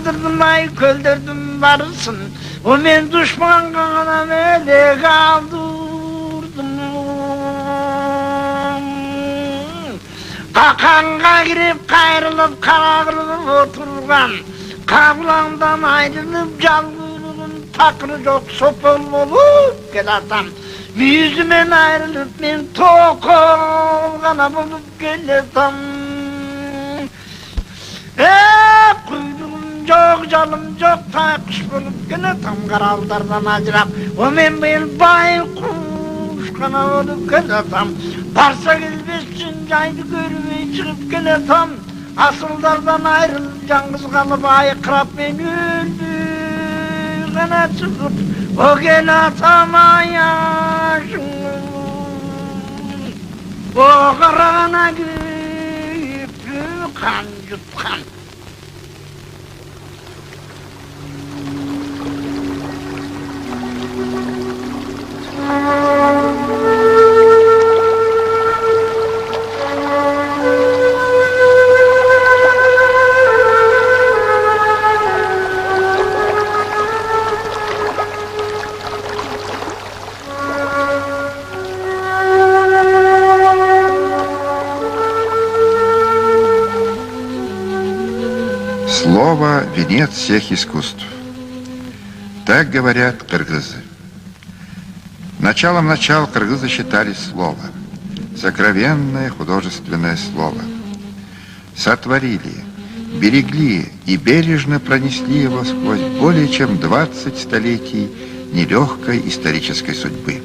kaldırdım ay köldürdüm varısın. O men düşman kanına melek aldırdım. Kakanga girip kayrılıp karagırılıp oturgan. Kablandan ayrılıp calgırılın takırı çok sopol olup gel atam. Yüzümen ayrılıp men tokolgana bulup gel atam. Kuyruğum çok, calım çok, takış bulup gene tam karaldardan acırap. O men bir baykuş kana olup gene tam. Parsa gizbesin caydı görmeye çıkıp gene tam. Asıldardan ayrılıp cangız kalıp ayıkrap men öldü gene çıkıp. O gene tam ayaşın. O karana gülüp kan yutkan. Слово – венец всех искусств. Так говорят кыргызы. Началом начал кыргызы считали слово. Сокровенное художественное слово. Сотворили, берегли и бережно пронесли его сквозь более чем 20 столетий нелегкой исторической судьбы.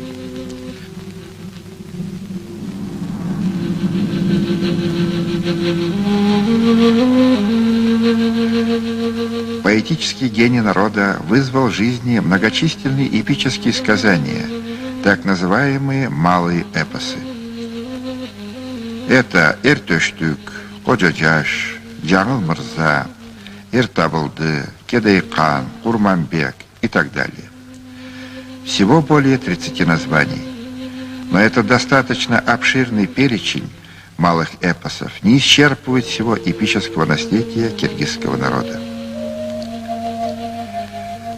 Поэтический гений народа вызвал в жизни многочисленные эпические сказания, так называемые малые эпосы. Это Эртөштүк, Коджажаш, Жаңыл Мырза, Эртабылды, Кедайкан, Курманбек и так далее. Всего более 30 названий. Но этот достаточно обширный перечень малых эпосов не исчерпывает всего эпического наследия киргизского народа.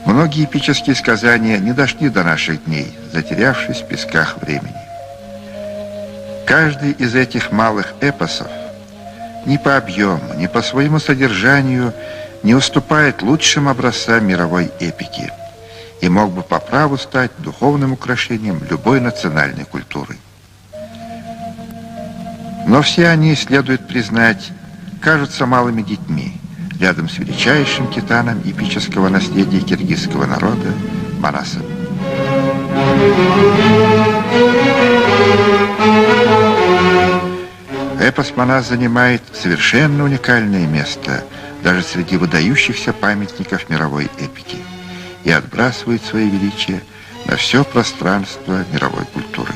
Многие эпические сказания не дошли до наших дней, затерявшись в песках времени. Каждый из этих малых эпосов ни по объему, ни по своему содержанию не уступает лучшим образцам мировой эпики и мог бы по праву стать духовным украшением любой национальной культуры. Но все они, следует признать, кажутся малыми детьми рядом с величайшим титаном эпического наследия киргизского народа Манасом. Эпос Манас занимает совершенно уникальное место даже среди выдающихся памятников мировой эпики и отбрасывает свое величие на все пространство мировой культуры.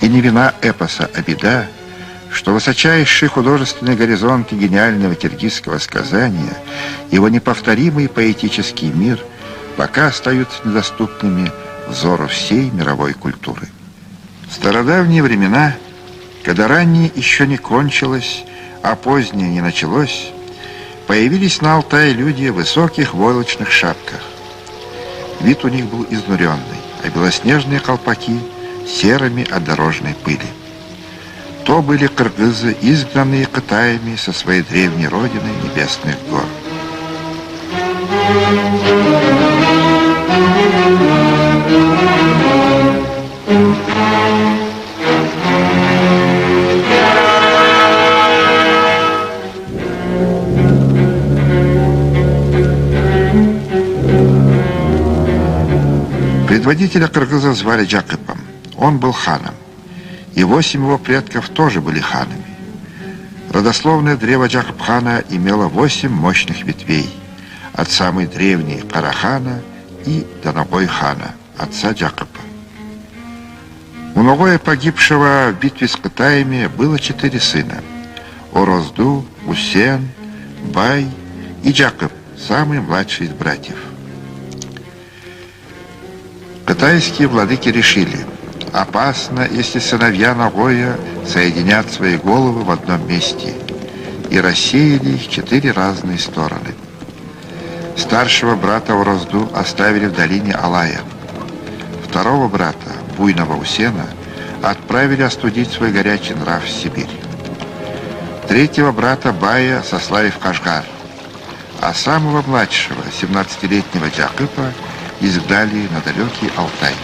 И не вина эпоса, а беда, что высочайшие художественные горизонты гениального киргизского сказания, его неповторимый поэтический мир пока остаются недоступными взору всей мировой культуры. В стародавние времена, когда раннее еще не кончилось, а позднее не началось, появились на Алтае люди в высоких войлочных шапках. Вид у них был изнуренный, а белоснежные колпаки серыми от дорожной пыли. То были кыргызы, изгнанные китаями со своей древней родины небесных гор. Предводителя кыргызов звали Джакыпом. Он был ханом. И 8 его предков тоже были ханами. Родословное древо Джакып-хана имело 8 мощных ветвей, от самой древней Карахана и до Ногой-хана, отца Джакыпа. У Ногоя, погибшего в битве с китаями, было 4 сына: Орозду, Усен, Бай и Джакып, самый младший из братьев. Китайские владыки решили: опасно, если сыновья Ногоя соединят свои головы в одном месте, и рассеяли их в 4 разные стороны. Старшего брата Орозду оставили в долине Алая. Второго брата, буйного Усена, отправили остудить свой горячий нрав в Сибирь. Третьего брата Бая сослали в Кашгар, а самого младшего, 17-летнего Джакыпа, изгнали на далекий Алтай.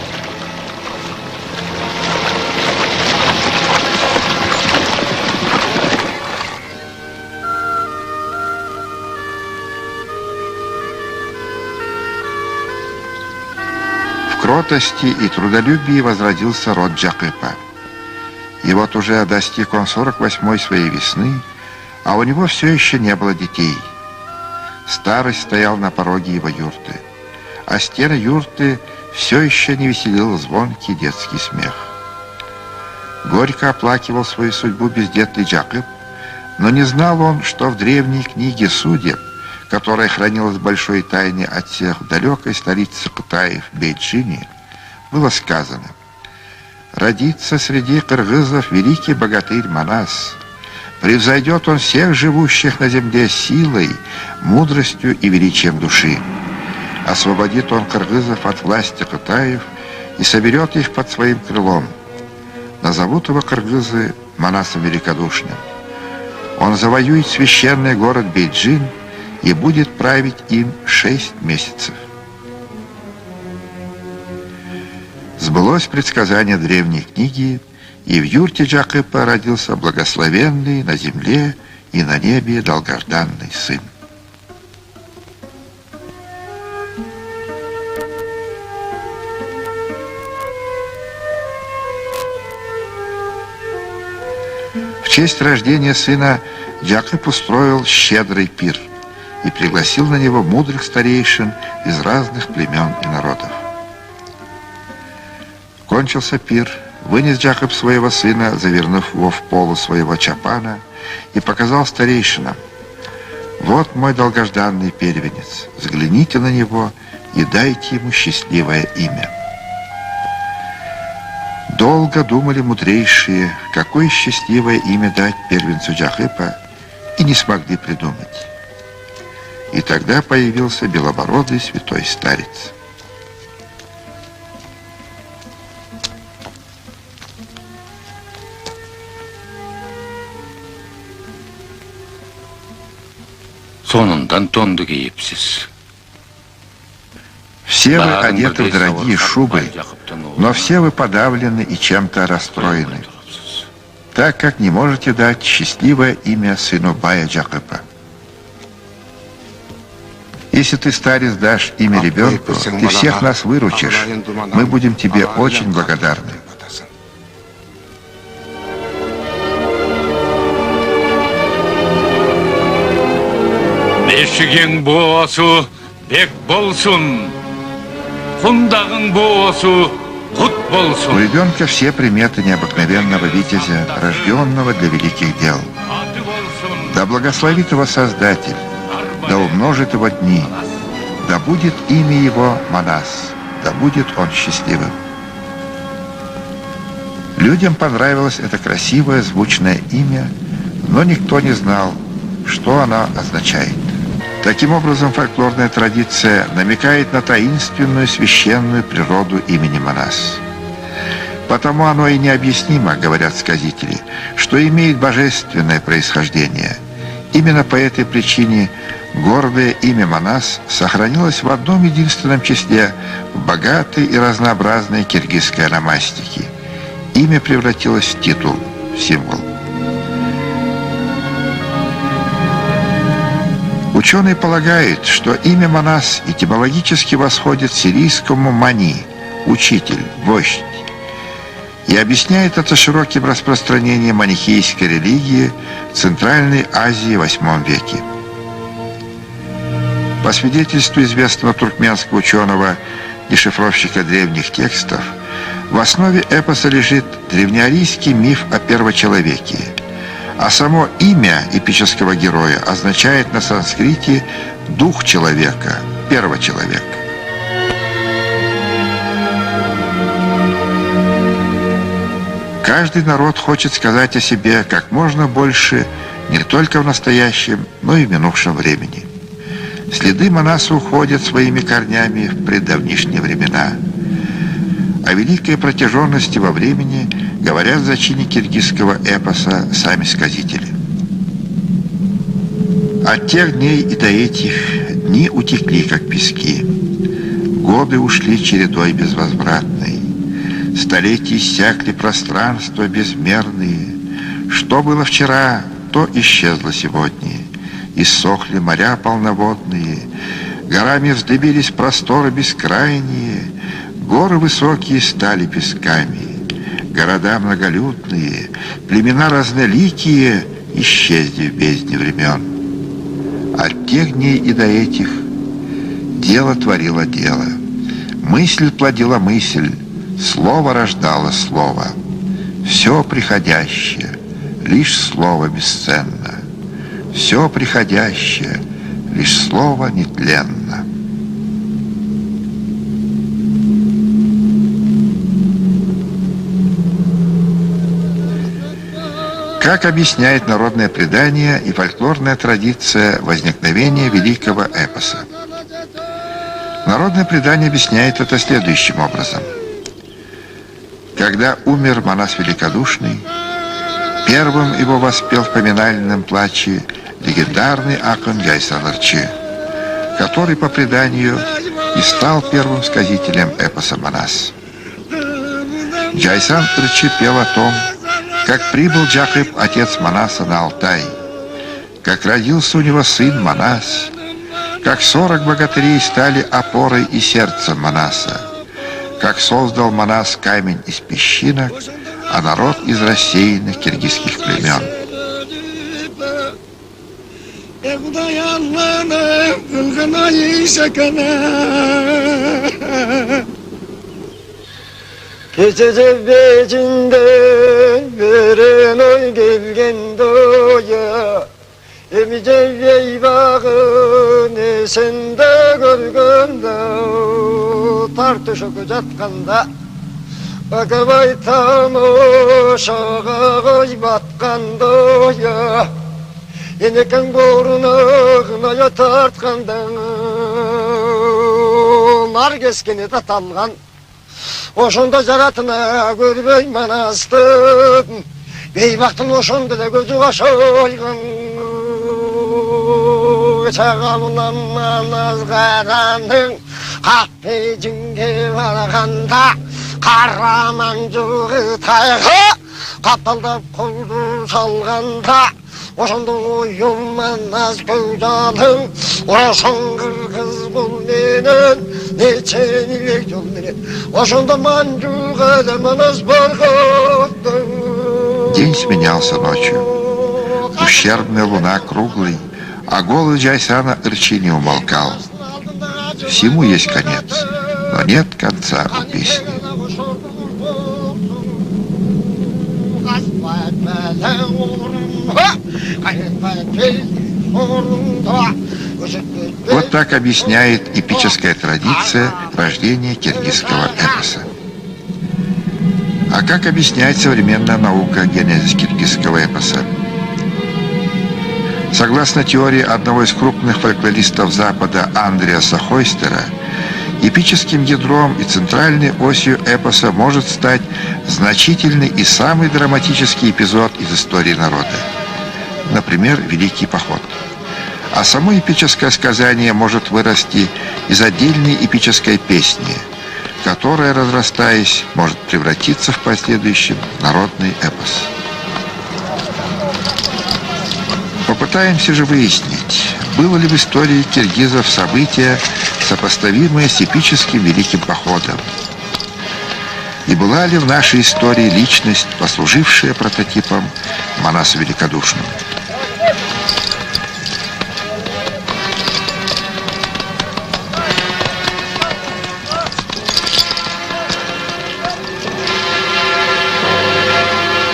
В кротости и трудолюбии возродился род Джакыпа. И вот уже достиг он 48-й своей весны, а у него все еще не было детей. Старость стоял на пороге его юрты, а стены юрты все еще не веселил звонкий детский смех. Горько оплакивал свою судьбу бездетный Джакып, но не знал он, что в древней книге судеб, которая хранилась в большой тайне от всех в далекой столице Китая, в Бейджине, было сказано: «Родится среди кыргызов великий богатырь Манас. Превзойдет он всех живущих на земле силой, мудростью и величием души. Освободит он кыргызов от власти Китаев и соберет их под своим крылом. Назовут его кыргызы Манасом Великодушным. Он завоюет священный город Бейджин и будет править им 6 месяцев». Сбылось предсказание древней книги, и в юрте Джакыпа родился благословенный на земле и на небе долгожданный сын. В честь рождения сына Джакып устроил щедрый пир и пригласил на него мудрых старейшин из разных племен и народов. Кончился пир, вынес Джакып своего сына, завернув его в полу своего чапана, и показал старейшинам: «Вот мой долгожданный первенец, взгляните на него и дайте ему счастливое имя». Долго думали мудрейшие, какое счастливое имя дать первенцу Джакыпа, и не смогли придумать. И тогда появился белобородый святой старец. Все вы одеты в дорогие шубы, но все вы подавлены и чем-то расстроены, так как не можете дать счастливое имя сыну Бая Джакыпа. Если ты, старец, дашь имя ребенку, ты всех нас выручишь. Мы будем тебе очень благодарны. Бешігең боосу бек болсун, хундагың боосу хут У болсун. ребенка все приметы необыкновенного витязя, рожденного для великих дел. Да благословит его Создатель, да умножит его дни, да будет имя его Манас, да будет он счастливым. Людям понравилось это красивое, звучное имя, но никто не знал, что оно означает. Таким образом, фольклорная традиция намекает на таинственную священную природу имени Манас. Потому оно и необъяснимо, говорят сказители, что имеет божественное происхождение. Именно по этой причине гордое имя Манас сохранилось в одном единственном числе в богатой и разнообразной киргизской ономастике. Имя превратилось в титул, в символ. Ученые полагают, что имя Манас этимологически восходит к сирийскому «мани» – учитель, вождь, и объясняет это широким распространением манихейской религии в Центральной Азии в VIII веке. По свидетельству известного туркменского ученого, дешифровщика древних текстов, в основе эпоса лежит древнеарийский миф о первочеловеке, а само имя эпического героя означает на санскрите «дух человека», «первочеловек». Каждый народ хочет сказать о себе как можно больше не только в настоящем, но и в минувшем времени. Следы Манаса уходят своими корнями в преддавнишние времена. О великой протяженности во времени говорят в зачине киргизского эпоса сами сказители. От тех дней и до этих дни утекли, как пески. Годы ушли чередой безвозвратной. Столетия иссякли пространства безмерные. Что было вчера, то исчезло сегодня. Иссохли моря полноводные. Горами вздыбились просторы бескрайние. Горы высокие стали песками. Города многолюдные, племена разноликие исчезли в бездне времен. От тех дней и до этих дело творило дело. Мысль плодила мысль, слово рождало слово. Все приходящее, лишь слово бесценно. Все приходящее, лишь слово нетленно. Как объясняет народное предание и фольклорная традиция возникновения великого эпоса? Народное предание объясняет это следующим образом. Когда умер Манас Великодушный, первым его воспел в поминальном плаче легендарный акон Джайсан Ырчы, который, по преданию, и стал первым сказителем эпоса Манас. Джайсан Ырчы пел о том, как прибыл Джакып, отец Манаса, на Алтай, как родился у него сын Манас, как 40 богатырей стали опорой и сердцем Манаса, как создал Манас камень из песчинок, а народ из рассеянных киргизских племен. Geçecek becinden veren oy gelgen doya Emicek eyvağın esende görgende Tartışıp jatkanda Akabay tamoşağa koy batkan doya Eneken borunağına tartkanda Nar keskeni tatalgan Oşunda jaratına görбөй Manastın Beybaktın oşunda da gözü kaşolgan Çağalınan Manas karanın Kahpecinge varganda Karamancığı tayğı Kapaldap koldu salganda Oşunda oyun Manas köyjalın Oşun kırgız bul menen Neçen ilek yol menen Oşunda mancığı da Manas barganda День сменялся ночью. Ущербная луна круглый, а голос Джайсана Ырчи не умолкал. Всему есть конец, но нет конца у песни. Вот так объясняет эпическая традиция рождения киргизского эпоса. А как объясняет современная наука генезис киргизского эпоса? Согласно теории одного из крупных фольклористов Запада Андреаса Хойстера, эпическим ядром и центральной осью эпоса может стать значительный и самый драматический эпизод из истории народа. Например, Великий поход. А само эпическое сказание может вырасти из отдельной эпической песни, которая, разрастаясь, может превратиться в последующем народный эпос. Попытаемся же выяснить, было ли в истории киргизов событие, сопоставимое с эпическим Великим походом. И была ли в нашей истории личность, послужившая прототипом Манаса Великодушного?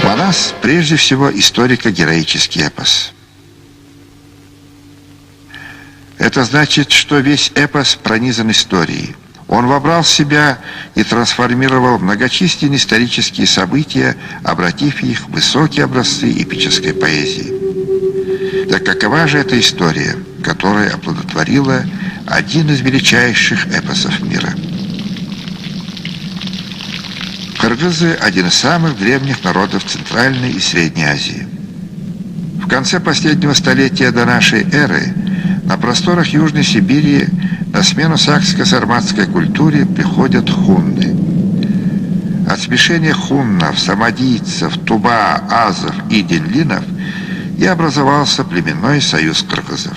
Манас прежде всего историко-героический эпос. Это значит, что весь эпос пронизан историей. Он вобрал в себя и трансформировал многочисленные исторические события, обратив их в высокие образцы эпической поэзии. Так какова же эта история? которая оплодотворила один из величайших эпосов мира. Кыргызы – один из самых древних народов Центральной и Средней Азии. В конце последнего столетия до нашей эры на просторах Южной Сибири на смену сакско-сарматской культуре приходят хунны. От смешения хуннов, самодийцев, туба, азов и денлинов и образовался племенной союз кыргызов.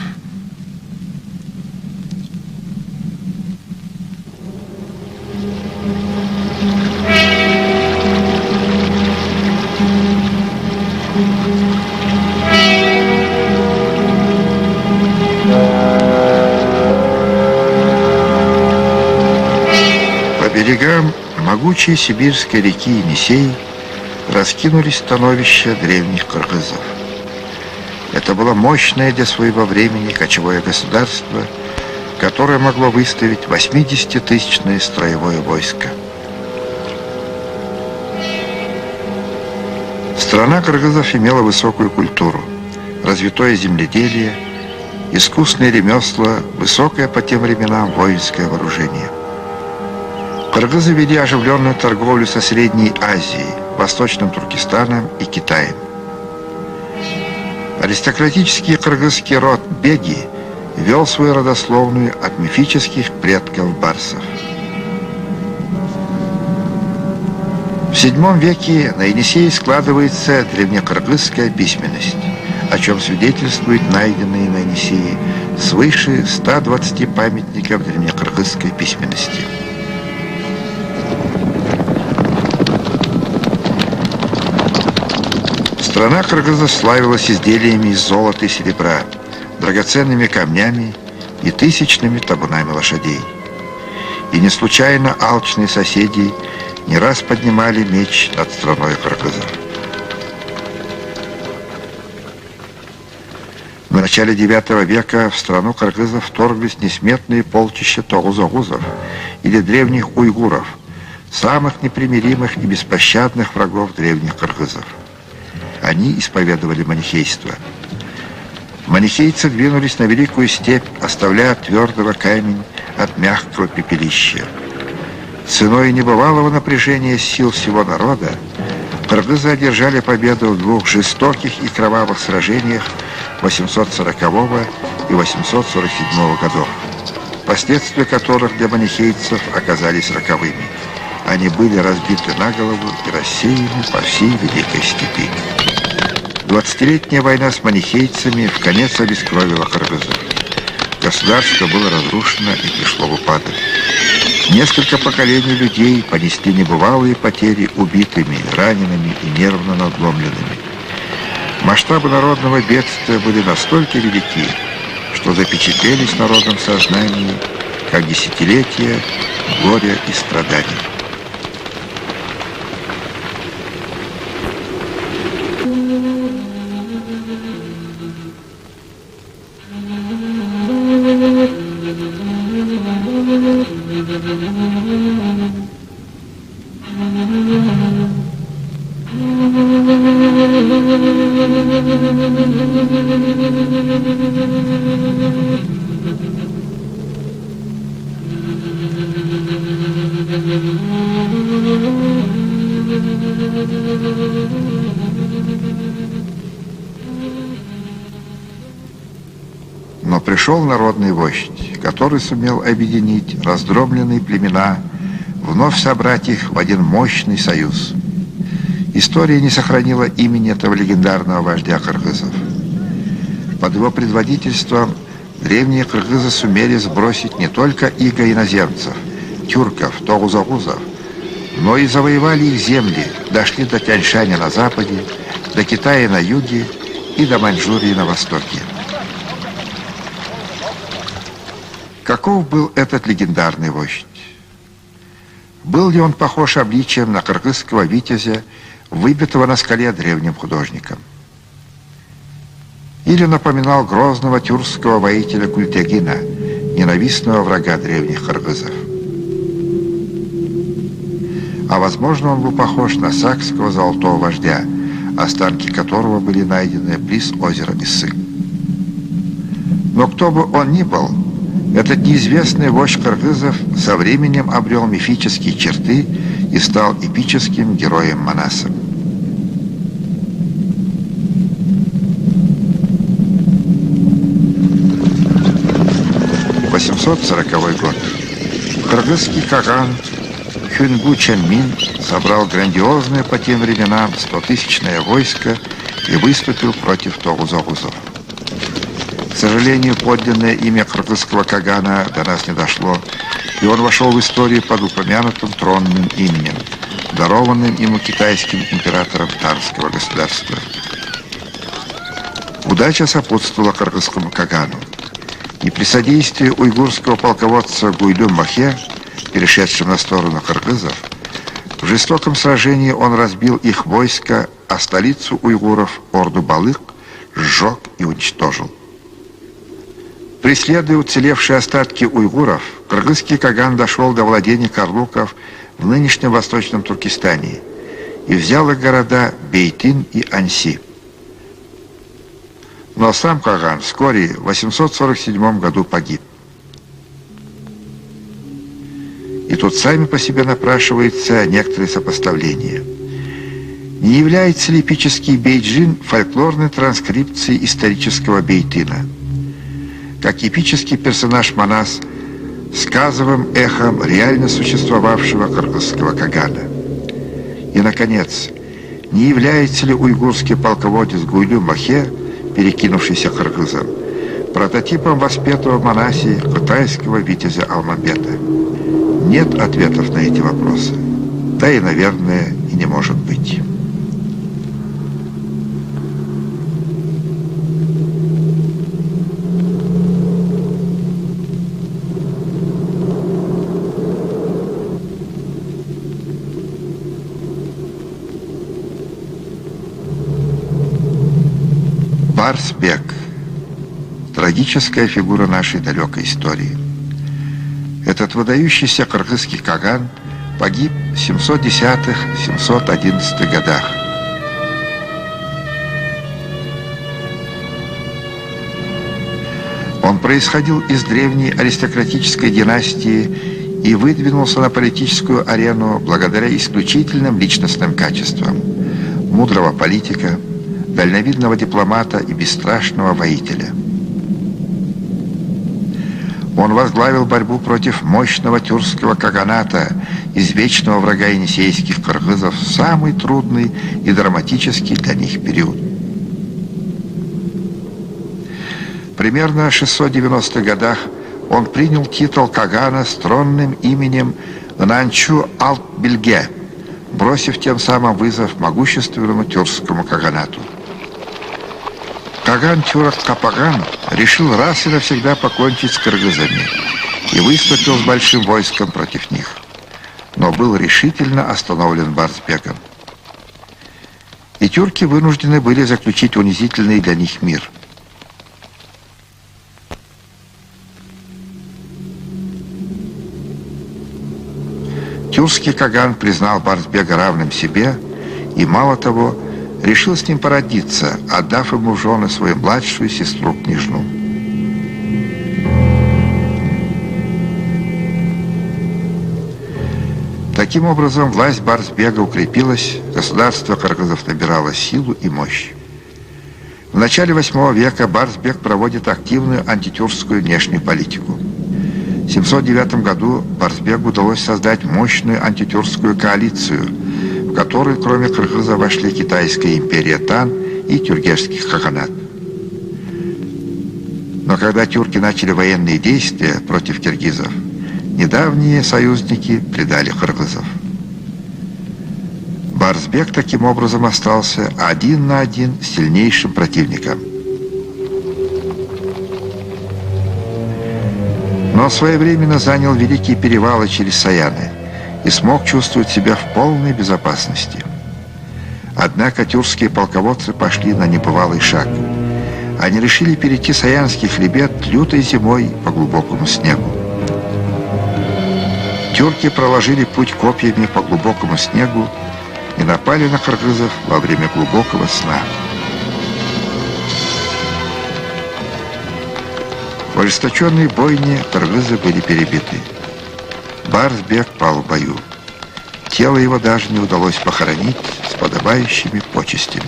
По берегам могучей сибирской реки Енисей раскинулись становища древних кыргызов. Это было мощное для своего времени кочевое государство, которое могло выставить 80-тысячное строевое войско. Страна кыргызов имела высокую культуру, развитое земледелие, искусные ремесла, высокое по тем временам воинское вооружение. Кыргызы вели оживленную торговлю со Средней Азией, Восточным Туркестаном и Китаем. Аристократический кыргызский род Беги вел свою родословную от мифических предков барсов. В VII веке на Енисее складывается древнекыргызская письменность, о чем свидетельствуют найденные на Енисее свыше 120 памятников древнекыргызской письменности. Страна кыргызов славилась изделиями из золота и серебра, драгоценными камнями и тысячными табунами лошадей. И не случайно алчные соседи не раз поднимали меч над страной кыргызов. В начале IX века в страну кыргызов вторглись несметные полчища тогузогузов или древних уйгуров, самых непримиримых и беспощадных врагов древних кыргызов. Они исповедовали манихейство. Манихейцы двинулись на Великую Степь, оставляя твердого камень от мягкого пепелища. Ценой небывалого напряжения сил всего народа кыргызы одержали победу в двух жестоких и кровавых сражениях 840 и 847 годов, последствия которых для манихейцев оказались роковыми. Они были разбиты на голову и рассеяны по всей Великой Степи. 20-летняя война с манихейцами вконец обескровила кыргызов. Государство было разрушено и пришло в упадок. Несколько поколений людей понесли небывалые потери убитыми, ранеными и нервно надломленными. Масштабы народного бедствия были настолько велики, что запечатлелись в народном сознании как десятилетия горя и страданий. Но пришел народный вождь, который сумел объединить раздробленные племена, вновь собрать их в один мощный союз. История не сохранила имени этого легендарного вождя кыргызов. Под его предводительством древние кыргызы сумели сбросить не только иго иноземцев, тюрков, тогузогузов, но и завоевали их земли, дошли до Тяньшаня на западе, до Китая на юге и до Маньчжурии на востоке. Каков был этот легендарный вождь? Был ли он похож обличием на кыргызского витязя, выбитого на скале древним художником? Или напоминал грозного тюркского воителя Культягина, ненавистного врага древних кыргызов? А возможно, он был похож на сакского золотого вождя, останки которого были найдены близ озера Иссык. Но кто бы он ни был, этот неизвестный вождь кыргызов со временем обрел мифические черты и стал эпическим героем Манаса. — 840 год. Кыргызский каган Хюнгу Чанмин собрал грандиозное по тем временам 100-тысячное войско и выступил против тогузогузов. К сожалению, подлинное имя кыргызского кагана до нас не дошло, и он вошел в историю под упомянутым тронным именем, дарованным ему китайским императором Танского государства. Удача сопутствовала кыргызскому кагану, и при содействии уйгурского полководца Гуйлю Махе, перешедшим на сторону кыргызов, в жестоком сражении он разбил их войско, а столицу уйгуров, Орду-Балык, сжег и уничтожил. Преследуя уцелевшие остатки уйгуров, кыргызский каган дошел до владений карлуков в нынешнем Восточном Туркестане и взял их города Бейтин и Анси. Но сам каган вскоре в 847 году погиб. И тут сами по себе напрашиваются некоторые сопоставления. Не является ли эпический Бейджин фольклорной транскрипцией исторического Бейтина? Как эпический персонаж Манас с сказовым эхом реально существовавшего кыргызского кагана. И, наконец, не является ли уйгурский полководец Гуйлю Махе, перекинувшийся кыргызам, прототипом воспетого в Манасе китайского витязя Алмамбета? Нет ответов на эти вопросы. Да и, наверное, и не может быть. Барс-бек. Трагическая фигура нашей далекой истории. Этот выдающийся кыргызский каган погиб в 710-711 годах. Он происходил из древней аристократической династии и выдвинулся на политическую арену благодаря исключительным личностным качествам: мудрого политика, дальновидного дипломата и бесстрашного воителя. Он возглавил борьбу против мощного тюркского каганата, извечного врага енисейских кыргызов, в самый трудный и драматический для них период. Примерно в 690-х годах он принял титул кагана с тронным именем Нанчу Алт-Бельге, бросив тем самым вызов могущественному тюркскому каганату. Каган Тюрак Капаган решил раз и навсегда покончить с кыргызами и выступил с большим войском против них, но был решительно остановлен Барсбеком. И тюрки вынуждены были заключить унизительный для них мир. Тюркский каган признал Барсбека равным себе и, мало того, решил с ним породниться, отдав ему в жены свою младшую сестру-княжну. Таким образом, власть Барсбека укрепилась, государство кыргызов набирало силу и мощь. В начале VIII века Барсбек проводит активную антитюркскую внешнюю политику. В 709 году Барсбеку удалось создать мощную антитюркскую коалицию, в которую, кроме кыргызов, вошли Китайская империя Тан и тюргешский каганат. Но когда тюрки начали военные действия против киргизов, недавние союзники предали кыргызов. Барсбек таким образом остался один на один с сильнейшим противником. Но своевременно занял великие перевалы через Саяны и смог чувствовать себя в полной безопасности. Однако тюркские полководцы пошли на небывалый шаг. Они решили перейти Саянский хребет лютой зимой по глубокому снегу. Тюрки проложили путь копьями по глубокому снегу и напали на кыргызов во время глубокого сна. В ожесточенной бойне кыргызы были перебиты. Барсбек пал в бою. Тело его даже не удалось похоронить с подобающими почестями.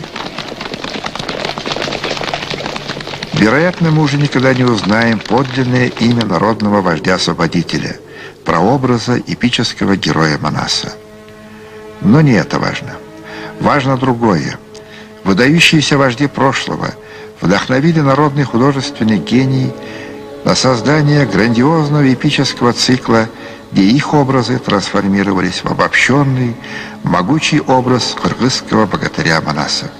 Вероятно, мы уже никогда не узнаем подлинное имя народного вождя-освободителя, прообраза эпического героя Манаса. Но не это важно. Важно другое. Выдающиеся вожди прошлого вдохновили народный художественный гений на создание грандиозного эпического цикла, где их образы трансформировались в обобщенный, могучий образ кыргызского богатыря Манаса.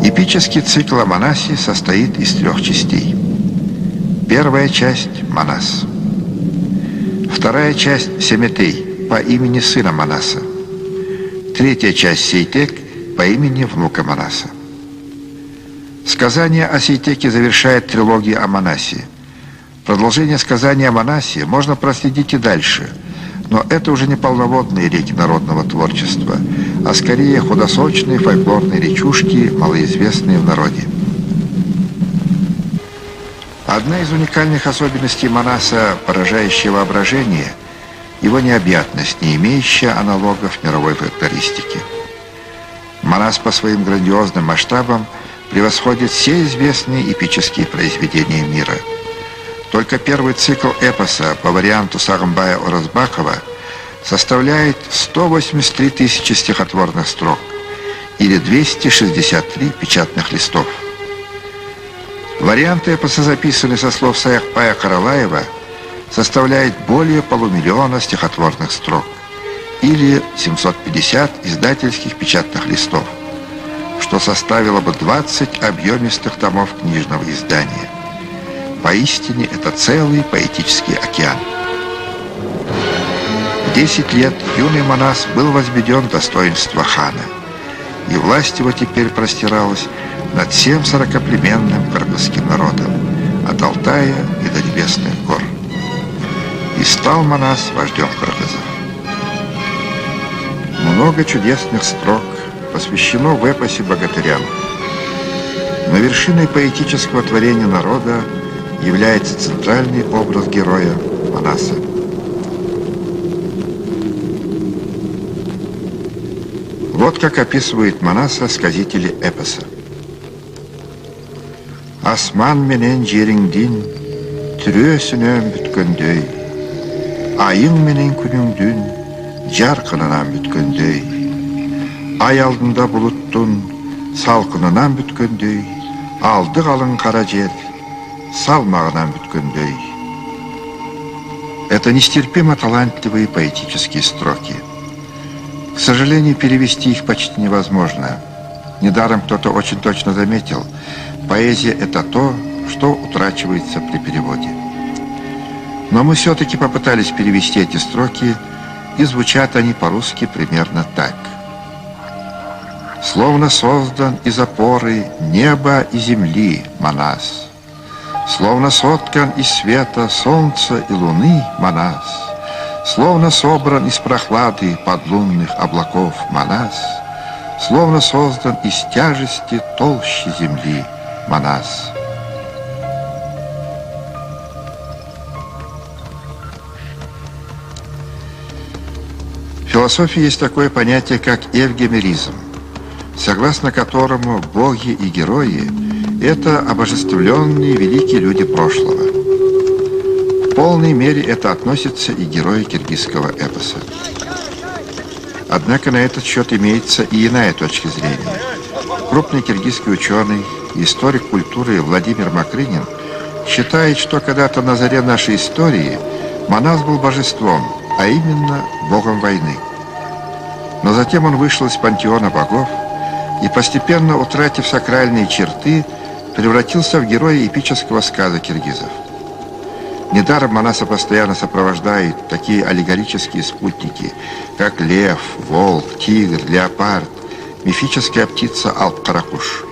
Эпический цикл о Манасе состоит из 3 частей. Первая часть – Манас. Вторая часть – Семетей, по имени сына Манаса. Третья часть – Сейтек, по имени внука Манаса. Сказание о Сейтеке завершает трилогию о Манасе. Продолжение сказания о Манасе можно проследить и дальше, но это уже не полноводные реки народного творчества, а скорее худосочные фольклорные речушки, малоизвестные в народе. Одна из уникальных особенностей Манаса, поражающая воображение, его необъятность, не имеющая аналогов в мировой фольклористике. Манас по своим грандиозным масштабам превосходит все известные эпические произведения мира. Только первый цикл эпоса по варианту Сагымбая Оразбакова составляет 183 тысячи стихотворных строк или 263 печатных листов. Вариант эпоса, записанный со слов Саякпая Каралаева, составляет более 500 000 стихотворных строк или 750 издательских печатных листов, что составило бы 20 объемистых томов книжного издания. Поистине, это целый поэтический океан. В 10 лет юный Манас был возведен в достоинство хана, и власть его теперь простиралась над всем 40-племенным кыргызским народом, от Алтая и до Небесных гор. И стал Манас вождем кыргызов. Много чудесных строк посвящено в эпосе богатырям, но вершиной поэтического творения народа является центральный образ героя Манаса. Вот как описывает Манаса сказители эпоса. Асман менен жериңдин түрөсүнөн бүткөндөй, айың менен күнүңдүн жаркынынан бүткөндөй, ай алдында булуттун салкынынан бүткөндөй, алды калың кара жер салмагынан бүткөндөй. Это нестерпимо талантливые поэтические строки. К сожалению, перевести их почти невозможно. Недаром кто-то очень точно заметил, поэзия – это то, что утрачивается при переводе. Но мы все-таки попытались перевести эти строки, и звучат они по-русски примерно так. Словно создан из опоры неба и земли Манас, словно соткан из света солнца и луны Манас, словно собран из прохлады подлунных облаков Манас, словно создан из тяжести толщи земли Манас. В философии есть такое понятие, как эвгемеризм. согласно которому боги и герои – это обожествленные великие люди прошлого. В полной мере это относится и к герою киргизского эпоса. Однако на этот счет имеется и иная точка зрения. Крупный киргизский ученый и историк культуры Владимир Макрынин считает, что когда-то на заре нашей истории Манас был божеством, а именно богом войны. Но затем он вышел из пантеона богов и, постепенно утратив сакральные черты, превратился в героя эпического сказа киргизов. Недаром Манаса постоянно сопровождают такие аллегорические спутники, как лев, волк, тигр, леопард, мифическая птица Алп-Каракуш.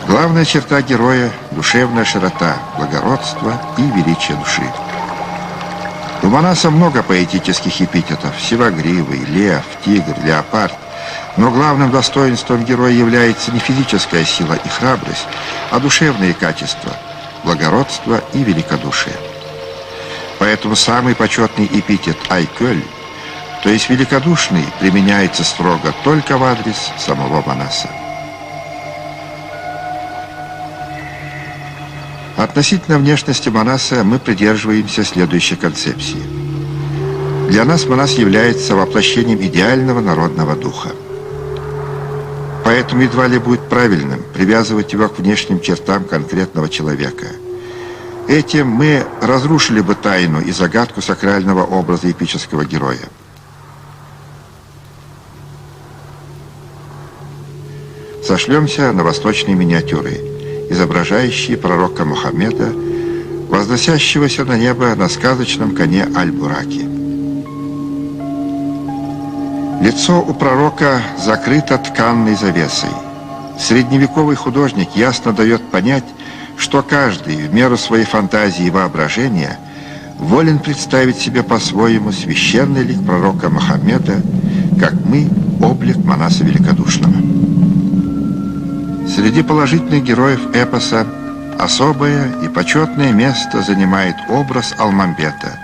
Главная черта героя – душевная широта, благородство и величие души. У Манаса много поэтических эпитетов – сивагривый, лев, тигр, леопард. Но главным достоинством героя является не физическая сила и храбрость, а душевные качества – благородство и великодушие. Поэтому самый почетный эпитет «Айкёль», то есть великодушный, применяется строго только в адрес самого Манаса. Относительно внешности Манаса мы придерживаемся следующей концепции. Для нас Манас является воплощением идеального народного духа. Поэтому едва ли будет правильным привязывать его к внешним чертам конкретного человека. Этим мы разрушили бы тайну и загадку сакрального образа эпического героя. Сошлемся на восточные миниатюры, изображающие пророка Мухаммеда, возносящегося на небо на сказочном коне Аль-Бураки. Лицо у пророка закрыто тканной завесой. Средневековый художник ясно дает понять, что каждый в меру своей фантазии и воображения волен представить себе по-своему священный лик пророка Мухаммеда, как мы – облик Манаса Великодушного. Среди положительных героев эпоса особое и почетное место занимает образ Алмамбета,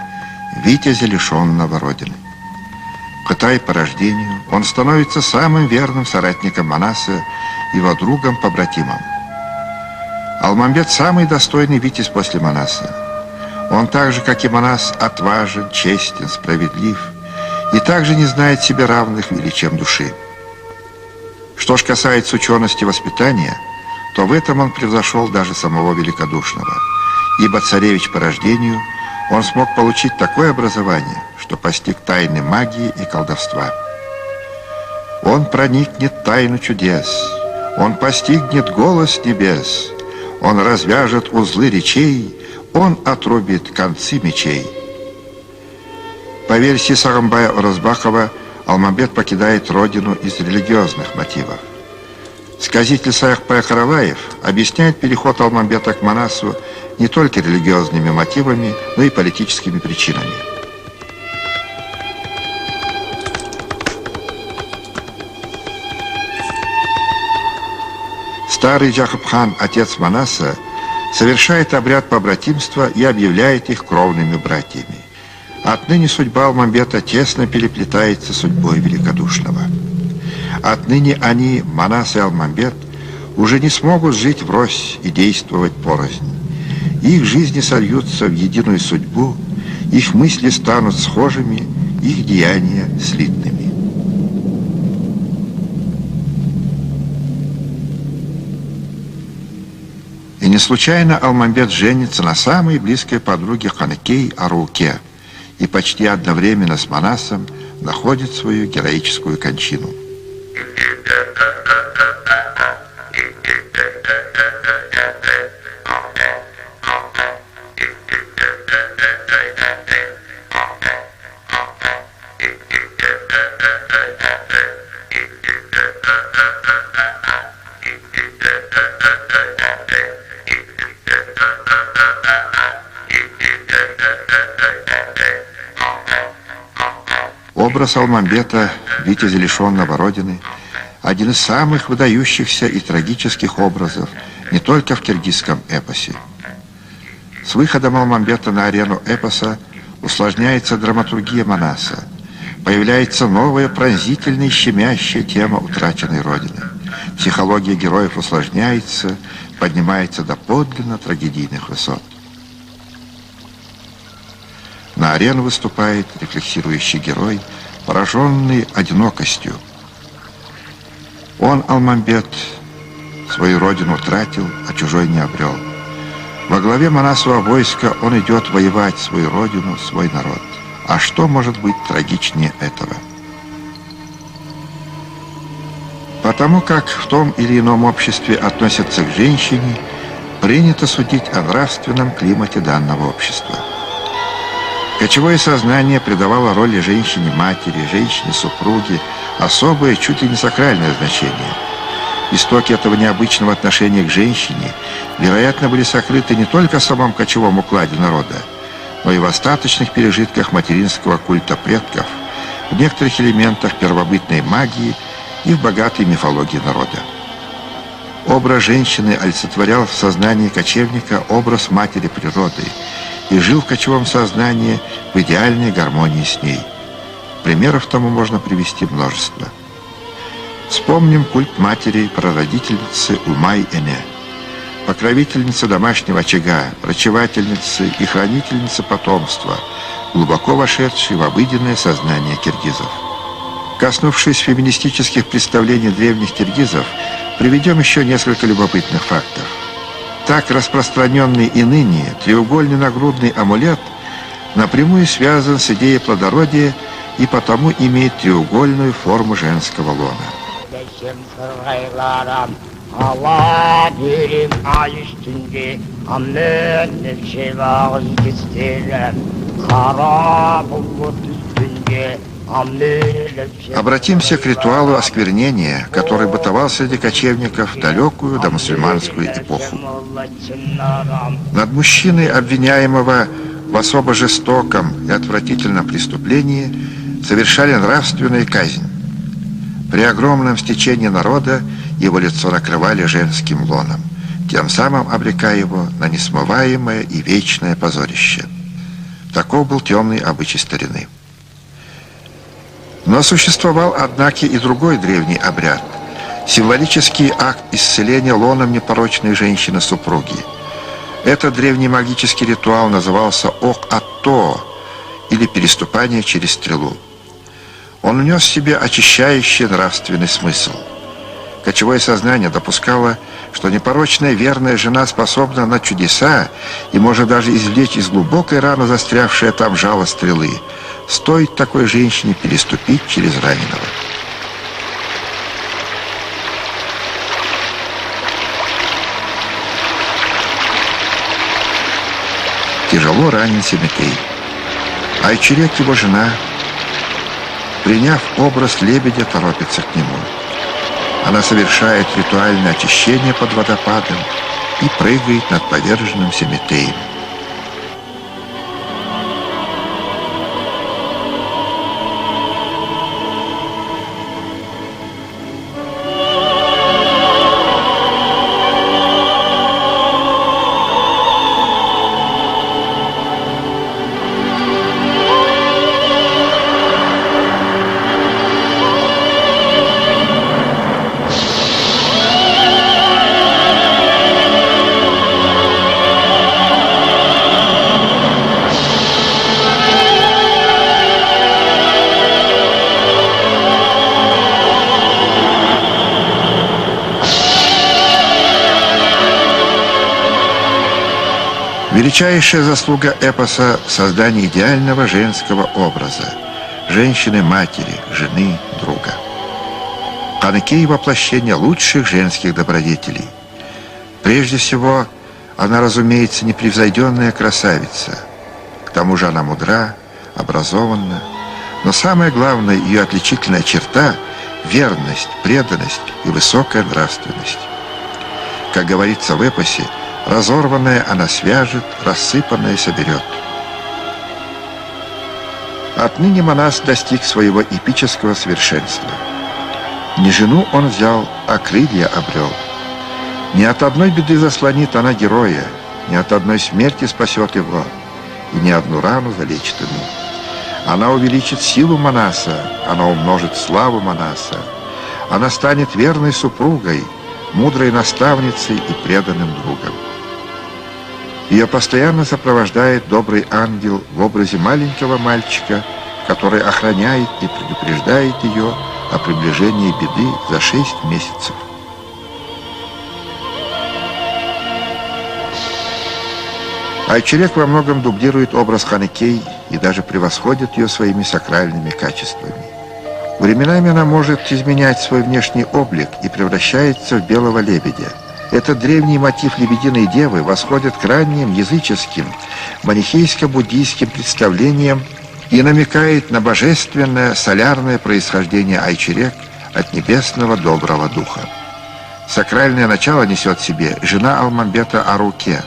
витязя, лишенного родины. Кытай по рождению, он становится самым верным соратником Манаса, его другом-побратимом. Алмамбет – самый достойный витязь после Манаса. Он так же, как и Манас, отважен, честен, справедлив и также не знает себе равных величием души. Что ж касается учености воспитания, то в этом он превзошел даже самого Великодушного, ибо царевич по рождению, он смог получить такое образование, что постиг тайны магии и колдовства. Он проникнет в тайну чудес, он постигнет голос небес, он развяжет узлы речей, он отрубит концы мечей. По версии Сагамбая Оразбахова, Алмамбет покидает родину из религиозных мотивов. Сказитель Саякпай Караваев объясняет переход Алмамбета к Манасу не только религиозными мотивами, но и политическими причинами. Старый Джахабхан, отец Манаса, совершает обряд побратимства и объявляет их кровными братьями. Отныне судьба Алмамбета тесно переплетается с судьбой Великодушного. Отныне они, Манас и Алмамбет, уже не смогут жить врозь и действовать порознь. Их жизни сольются в единую судьбу, их мысли станут схожими, их деяния слитными. И не случайно Алмамбет женится на самой близкой подруге Ханыкей Арауке и почти одновременно с Манасом находит свою героическую кончину. Образ Алмамбета, витязя, лишенного родины, один из самых выдающихся и трагических образов не только в киргизском эпосе. С выходом Алмамбета на арену эпоса усложняется драматургия Манаса. Появляется новая пронзительная и щемящая тема утраченной Родины. Психология героев усложняется, поднимается до подлинно трагедийных высот. На арену выступает рефлексирующий герой, пораженный одинокостью. Он, Алмамбет, свою родину утратил, а чужой не обрел. Во главе Манасова войска он идет воевать свою родину, свой народ. А что может быть трагичнее этого? Потому как в том или ином обществе относятся к женщине, принято судить о нравственном климате данного общества. Кочевое сознание придавало роли женщине-матери, женщине-супруге особое, чуть ли не сакральное значение. Истоки этого необычного отношения к женщине, вероятно, были сокрыты не только в самом кочевом укладе народа, но и в остаточных пережитках материнского культа предков, в некоторых элементах первобытной магии и в богатой мифологии народа. Образ женщины олицетворял в сознании кочевника образ матери природы и жил в кочевом сознании в идеальной гармонии с ней. Примеров тому можно привести множество. Вспомним культ матери, прародительницы Умай-Эне, покровительницы домашнего очага, врачевательницы и хранительницы потомства, глубоко вошедшей в обыденное сознание киргизов. Коснувшись феминистических представлений древних киргизов, приведем еще несколько любопытных фактов. Так распространенный и ныне треугольный нагрудный амулет напрямую связан с идеей плодородия и потому имеет треугольную форму женского лона. Ала берем ай üstünde Ammen şevağız kestiren Kara bulut üstünde Обратимся к ритуалу осквернения, который бытовал среди кочевников в далекую домусульманскую эпоху. Над мужчиной, обвиняемого в особо жестоком и отвратительном преступлении, совершали нравственную казнь. При огромном стечении народа его лицо накрывали женским лоном, тем самым обрекая его на несмываемое и вечное позорище. Таков был темный обычай старины. Но существовал, однако, и другой древний обряд – символический акт исцеления лоном непорочной женщины-супруги. Этот древний магический ритуал назывался Ок-Атто, или переступание через стрелу. Он нес в себе очищающий нравственный смысл. Кочевое сознание допускало, что непорочная верная жена способна на чудеса и может даже извлечь из глубокой раны застрявшее там жало стрелы. Стоит такой женщине переступить через раненого. Тяжело ранен Семетей. Айчерек, его жена, приняв образ лебедя, торопится к нему. Она совершает ритуальное очищение под водопадом и прыгает над поверженным Семетеем. Величайшая заслуга эпоса – создание идеального женского образа – женщины-матери, жены, друга. Каныкей – воплощение лучших женских добродетелей. Прежде всего, она, разумеется, непревзойденная красавица. К тому же она мудра, образованна. Но самое главное, ее отличительная черта – верность, преданность и высокая нравственность. Как говорится в эпосе, разорванное она свяжет, рассыпанное соберет. Отныне Манас достиг своего эпического совершенства. Не жену он взял, а крылья обрел. Ни от одной беды заслонит она героя, ни от одной смерти спасет его, и ни одну рану залечит ему. Она увеличит силу Манаса, она умножит славу Манаса. Она станет верной супругой, мудрой наставницей и преданным другом. Ее постоянно сопровождает добрый ангел в образе маленького мальчика, который охраняет и предупреждает ее о приближении беды за 6 месяцев. Айчерек во многом дублирует образ Ханыкей и даже превосходит ее своими сакральными качествами. Временами она может изменять свой внешний облик и превращается в белого лебедя. Этот древний мотив лебединой девы восходит к ранним языческим, манихейско-буддийским представлениям и намекает на божественное солярное происхождение Айчерек от небесного доброго духа. Сакральное начало несет в себе жена Алмамбета Аруке,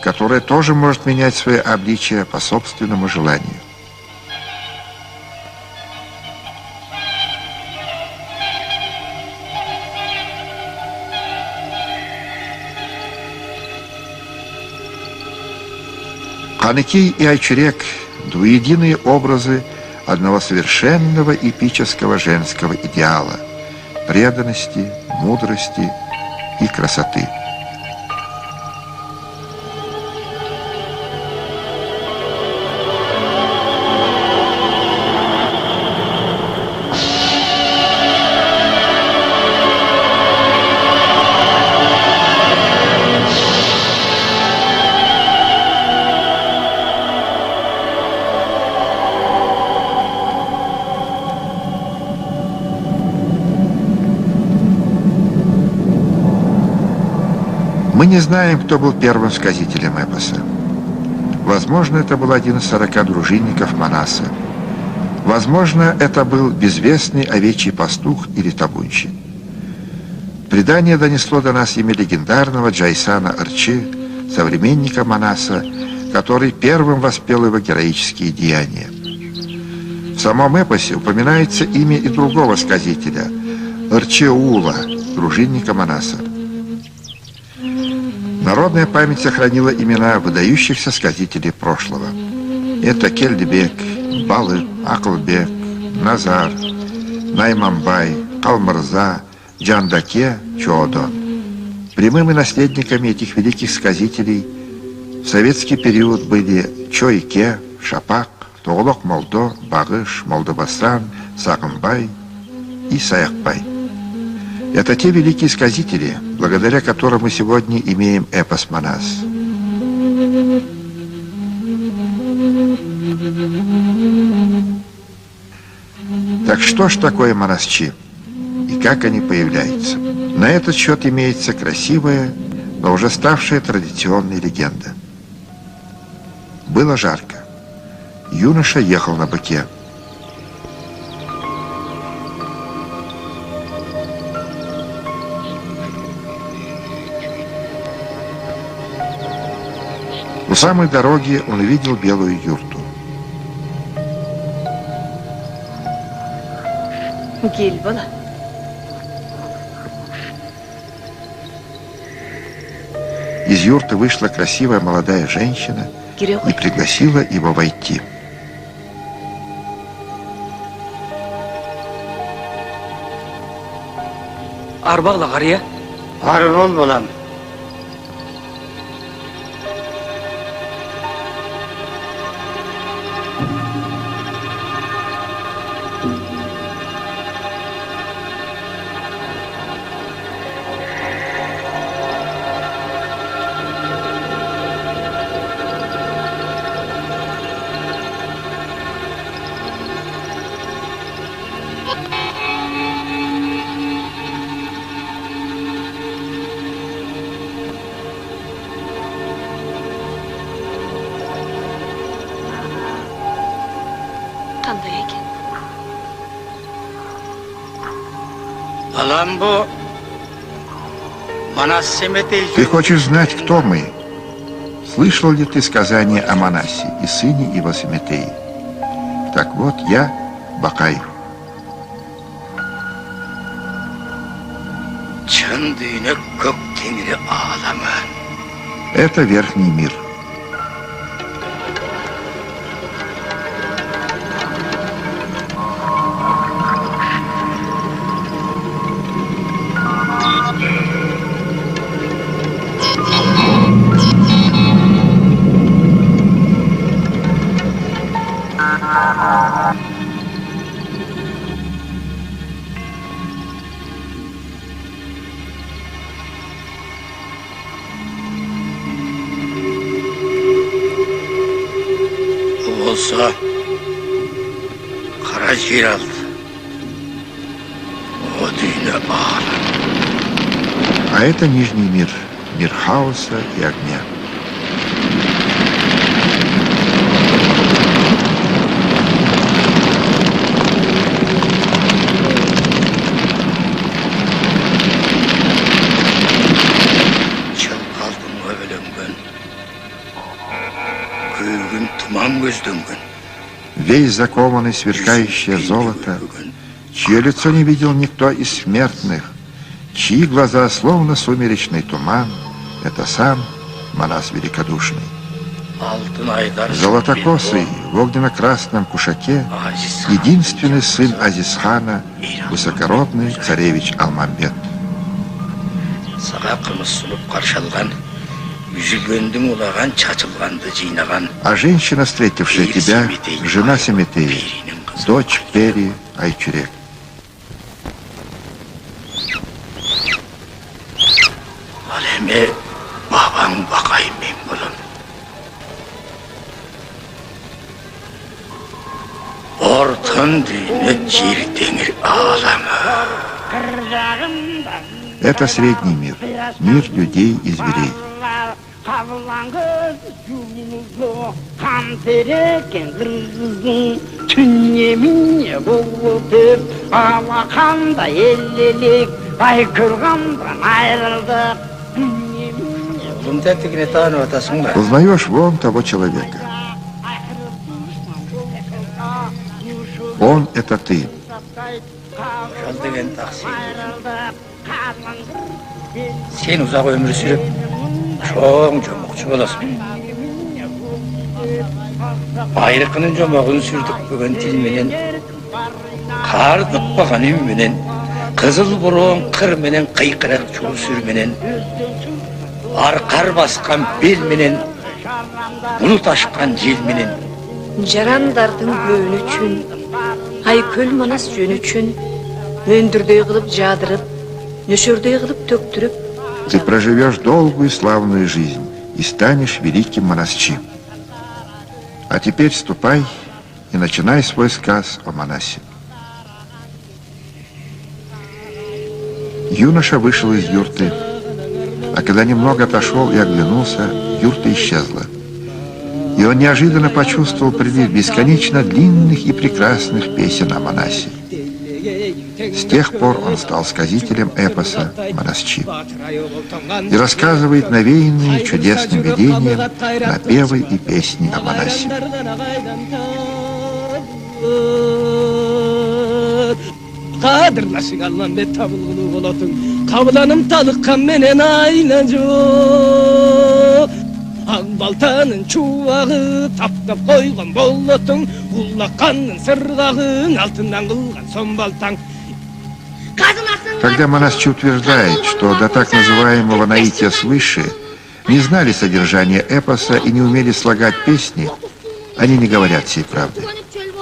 которая тоже может менять свое обличие по собственному желанию. Ханыкей и Айчерек – двуединые образы одного совершенного эпического женского идеала – преданности, мудрости и красоты. Мы не знаем, кто был первым сказителем эпоса. Возможно, это был один из 40 дружинников Манаса. Возможно, это был безвестный овечий пастух или табунщик. Предание донесло до нас имя легендарного Джайсана Арчи, современника Манаса, который первым воспел его героические деяния. В самом эпосе упоминается имя и другого сказителя – Арчеула, дружинника Манаса. Народная память сохранила имена выдающихся сказителей прошлого. Это Кельдебек, Балы, Аклбек, Назар, Наймамбай, Калмырза, Джандаке, Чоодон. Прямыми наследниками этих великих сказителей в советский период были Чойке, Шапак, Тоголок Молдо, Багыш, Молдобасан, Сагымбай и Саякбай. Это те великие сказители, благодаря которым мы сегодня имеем эпос Манас. Так что ж такое Манасчи? И как они появляются? На этот счет имеется красивая, но уже ставшая традиционной легенда. Было жарко. Юноша ехал на быке. У самой дороги он увидел белую юрту. Гильбола. Из юрты вышла красивая молодая женщина и пригласила его войти. Арбагла гария? Арбол болам. Qanday ekan? Аламбо Манас Семетей. Ты хочешь знать, кто мы? Слышал ли ты сказание о Манасе и сыне его Семетеи? Так вот, я Бакай. Алтын дүйне көк теңірі аламы. Это верхний мир. Olsa kara jir aldı. O düğüne ağır. А это нижний мир. Мир хаоса и огня. Çıl kaldım övelengen. Köygün tuman gözlengen. Весь закованный в сверкающее золото, чье лицо не видел никто из смертных, чьи глаза словно сумеречный туман, это сам Манас Великодушный. Altın aydar. Золотокосый в огненно-красном кушаке, единственный сын Азизхана, высокородный царевич Алмамбет. Sağa kımız sunup karşılgan, üzülgöndüm ulağan, çaçılgandı cinagan. А женщина, встретившая тебя, жена Семетеи, дочь Пери Айчурек. Aleme baban bakayım ben bulun. Ortun düğüne cir denir ağlamı. Это средний мир, мир людей и зверей. Kavlan göz yumuzlu, kan tereken kırgızın, tün yeminye boğulup, ağlakanda ellilik, aykırgandan ayrıldık, tün yeminye Oğlum tertikine tanı atasın da. Узнаешь вон того человека. Он — это ты. Şal degen taksi. Sen uzak ömür sürüp, çok çomukçu olasın. Ayrıkının çomuğunu sürdük bugün tilmenen, kar dıkbagan ümmenen, kızıl buruğun kırmenen, kıykırak çoğu sürmenen, arkar baskan belmenen, bulut aşkan cilmenen. Жарандардын көөн үчүн, Айкөл Манас жөн үчүн, өндүрдөй кылып жадырып, нөшөрдөй кылып төктүрүп, Ты проживешь долгую и славную жизнь и станешь великим Манасчи. А теперь ступай и начинай свой сказ о Манасе. Юноша вышел из юрты, а когда немного отошел и оглянулся, юрта исчезла. И он неожиданно почувствовал прилив бесконечно длинных и прекрасных песен о Манасе. С тех пор он стал сказителем эпоса Манасчи и рассказывает навеянные чудесным видением напевы и песни о Манасе. Qadırlaşın Allah'ın bet tabılgını olatın. Kablanım talıkkan menen aynacı. Baltanın çuvağı taптап koygan bolotun. Ullaqanın sırgağın altından kılgan son baltan. Когда Манасчи утверждает, что до так называемого наития свыше не знали содержания эпоса и не умели слагать песни, они не говорят всей правды.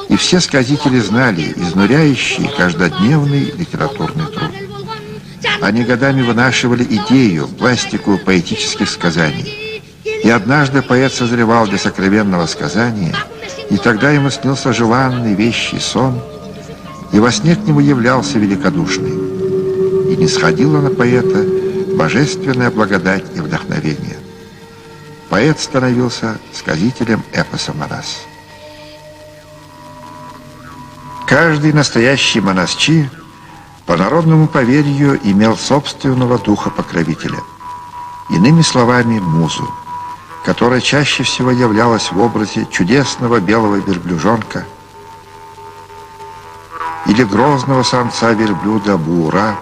И все сказители знали изнуряющий каждодневный литературный труд. Они годами вынашивали идею, пластику поэтических сказаний. И однажды поэт созревал для сокровенного сказания, и тогда ему снился желанный вещий сон, и во сне к нему являлся великодушный. И нисходила на поэта божественная благодать и вдохновение. Поэт становился сказителем эпоса Манас. Каждый настоящий Манасчи по народному поверью имел собственного духа-покровителя. Иными словами, музу, которая чаще всего являлась в образе чудесного белого верблюжонка или грозного самца верблюда Буура,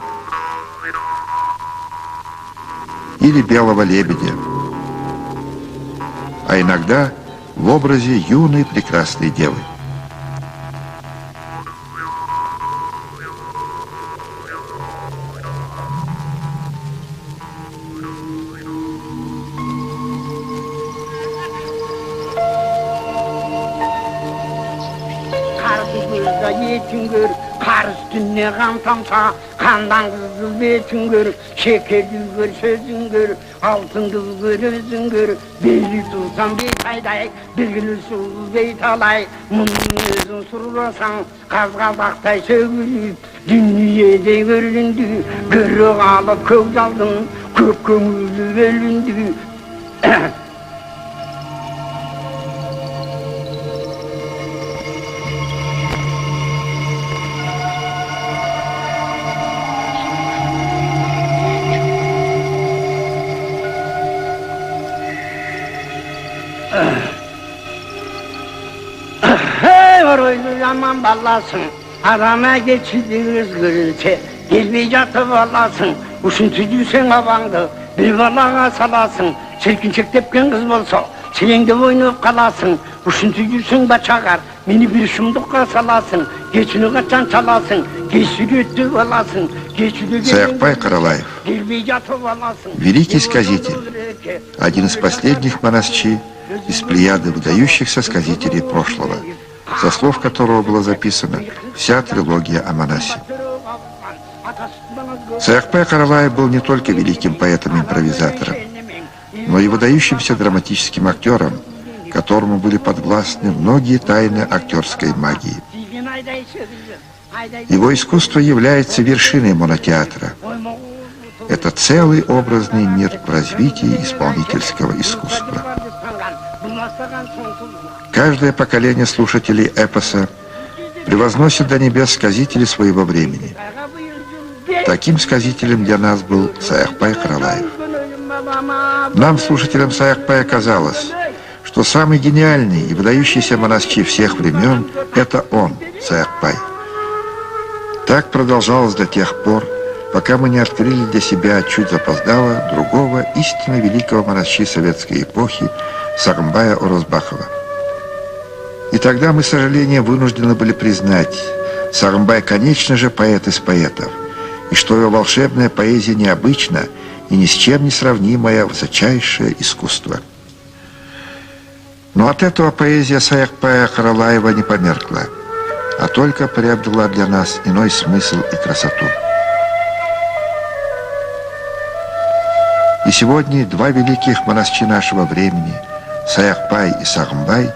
или белого лебедя, а иногда в образе юной прекрасной девы. Kar üstüne kan tamsa, kandan kızıl betin gör, şekerli gör, sözün gör, altın kız gör, özün gör, belli tutsan beyt ayday, bilgili sul beyt alay, bunun özün surulasan, kaz kazaktay sövülüp, dünyede göründü, görü alıp kök aldın, kök kömüldü bölündü. Hey varoylu zaman ballasın, adama geçidiniz gırıltı, gelmeyecekti ballasın, uşun tücü sen abandı, bir vallaha salasın, çirkinçek tepken kız bolsa, senin de boynup kalasın, uşun tücü sen baçakar, beni bir şumdukka salasın, geçini kaçan çalasın, geçini öttü balasın, Саякпай Каралаев, великий сказитель, один из последних монасчи из плеяды выдающихся сказителей прошлого, со слов которого была записана вся трилогия о Манасе. Саякпай Каралаев был не только великим поэтом-импровизатором, но и выдающимся драматическим актером, которому были подвластны многие тайны актерской магии. Его искусство является вершиной монотеатра. Это целый образный мир в развитии исполнительского искусства. Каждое поколение слушателей эпоса превозносит до небес сказителей своего времени. Таким сказителем для нас был Саякпай Каралаев. Нам, слушателям Саякпая, казалось, что самый гениальный и выдающийся монасчи всех времен – это он, Саякпай. Так продолжалось до тех пор, пока мы не открыли для себя чуть запоздало другого истинно великого монасчи советской эпохи Сагымбая Орозбахова. И тогда мы, с сожалением, вынуждены были признать, Сагымбай, конечно же, поэт из поэтов, и что его волшебная поэзия необычна и ни с чем не сравнимое высочайшее искусство. Но от этого поэзия Саякпая Каралаева не померкла, а только приобрела для нас иной смысл и красоту. И сегодня два великих монасчи нашего времени, Саякпай и Сагымбай,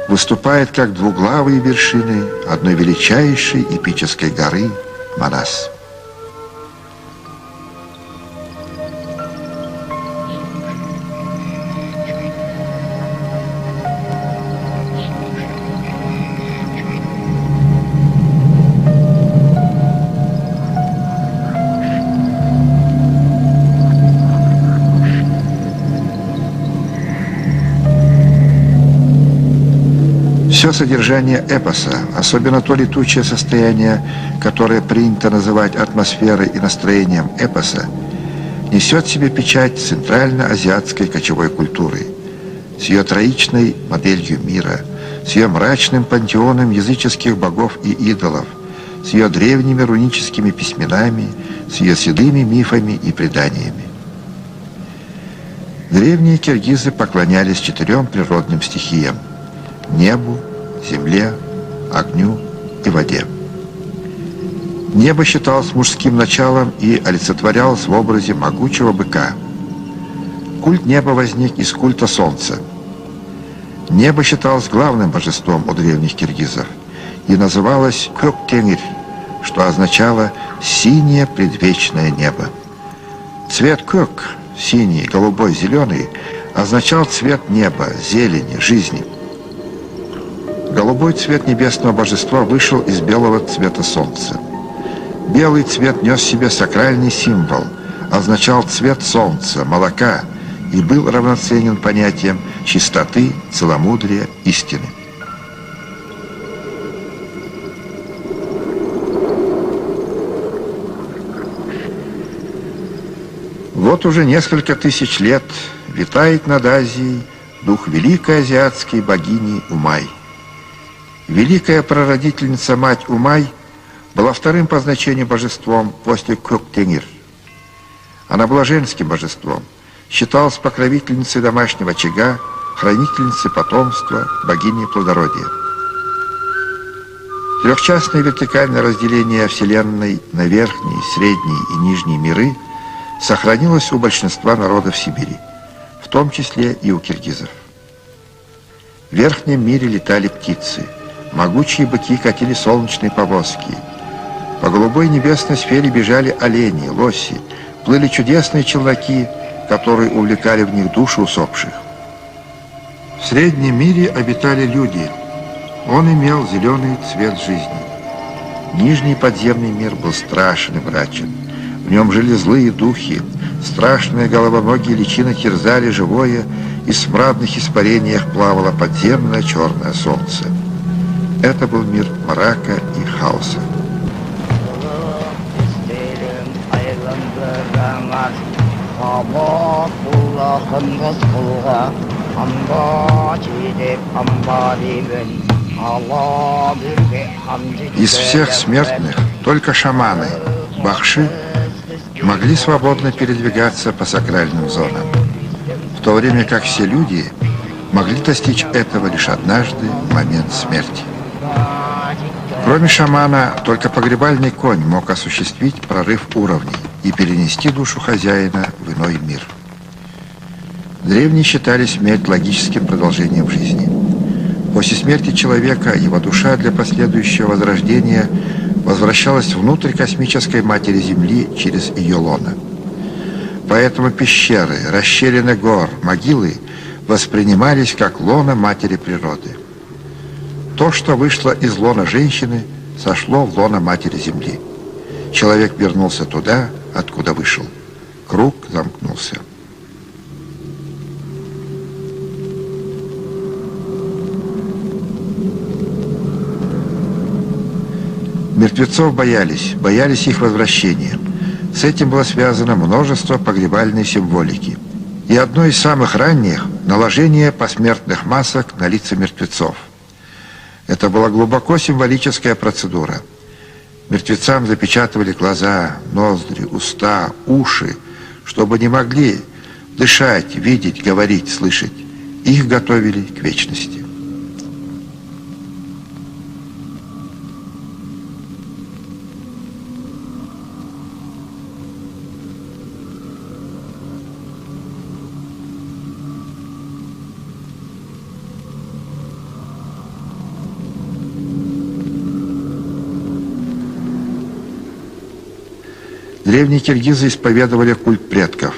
выступают как двуглавые вершины одной величайшей эпической горы Манас. Все содержание эпоса, особенно то летучее состояние, которое принято называть атмосферой и настроением эпоса, несет в себе печать центрально-азиатской кочевой культуры, с ее троичной моделью мира, с ее мрачным пантеоном языческих богов и идолов, с ее древними руническими письменами, с ее седыми мифами и преданиями. Древние киргизы поклонялись 4 природным стихиям – небу, земле, огню и воде. Небо считалось мужским началом и олицетворялось в образе могучего быка. Культ неба возник из культа солнца. Небо считалось главным божеством у древних киргизов и называлось Көктеңир, что означало «синее предвечное небо». Цвет көк, синий, голубой, зеленый, означал цвет неба, зелени, жизни. Голубой цвет небесного божества вышел из белого цвета солнца. Белый цвет нес в себе сакральный символ, означал цвет солнца, молока и был равноценен понятиям чистоты, целомудрия, истины. Вот уже несколько тысяч лет витает над Азией дух великой азиатской богини Умай. Великая прародительница мать Умай была вторым по значению божеством после Көктеңир. Она была женским божеством, считалась покровительницей домашнего очага, хранительницей потомства, богиней плодородия. Трехчастное вертикальное разделение Вселенной на верхние, средние и нижние миры сохранилось у большинства народов Сибири, в том числе и у киргизов. В верхнем мире летали птицы, могучие быки катили солнечные повозки, по голубой небесной сфере бежали олени, лоси, плыли чудесные челноки, которые увлекали в них души усопших. В среднем мире обитали люди. Он имел зеленый цвет жизни. Нижний подземный мир был страшен и мрачен. В нем жили злые духи. Страшные головоногие личины терзали живое, и в смрадных испарениях плавало подземное черное солнце. Это был мир мрака и хаоса. Из всех смертных только шаманы, бахши, могли свободно передвигаться по сакральным зонам, в то время как все люди могли достичь этого лишь однажды, в момент смерти. Кроме шамана, только погребальный конь мог осуществить прорыв уровней и перенести душу хозяина в иной мир. Древние считали смерть логическим продолжением жизни. После смерти человека его душа для последующего возрождения возвращалась внутрь космической матери Земли через ее лоно. Поэтому пещеры, расщелины гор, могилы воспринимались как лоно матери природы. То, что вышло из лона женщины, сошло в лоно матери Земли. Человек вернулся туда, откуда вышел. Круг замкнулся. Мертвецов боялись их возвращения. С этим было связано множество погребальной символики. И одно из самых ранних – наложение посмертных масок на лица мертвецов. Это была глубоко символическая процедура. Мертвецам запечатывали глаза, ноздри, уста, уши, чтобы не могли дышать, видеть, говорить, слышать. Их готовили к вечности. Древние киргизы исповедовали культ предков.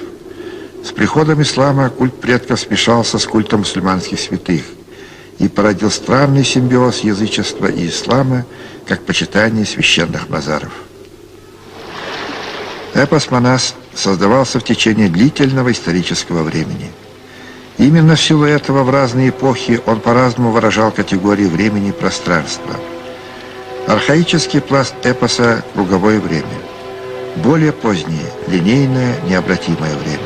С приходом ислама культ предков смешался с культом мусульманских святых и породил странный симбиоз язычества и ислама, как почитание священных мазаров. Эпос «Манас» создавался в течение длительного исторического времени. Именно в силу этого в разные эпохи он по-разному выражал категории времени и пространства. Архаический пласт эпоса – круговое время. Более позднее – линейное, необратимое время.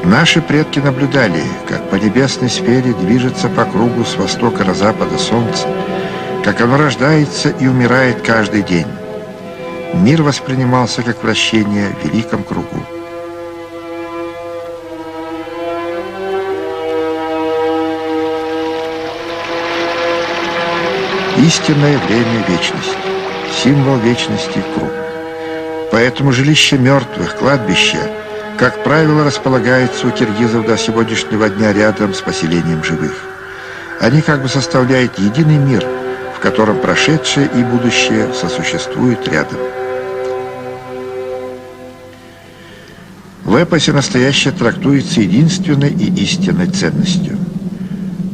Наши предки наблюдали, как по небесной сфере движется по кругу с востока на запада солнце, как оно рождается и умирает каждый день. Мир воспринимался как вращение в великом кругу. Истинное время – вечность, символ вечности – круг. Поэтому жилище мертвых, кладбище, как правило, располагается у киргизов до сегодняшнего дня рядом с поселением живых. Они как бы составляют единый мир, в котором прошедшее и будущее сосуществуют рядом. В эпосе настоящее трактуется единственной и истинной ценностью.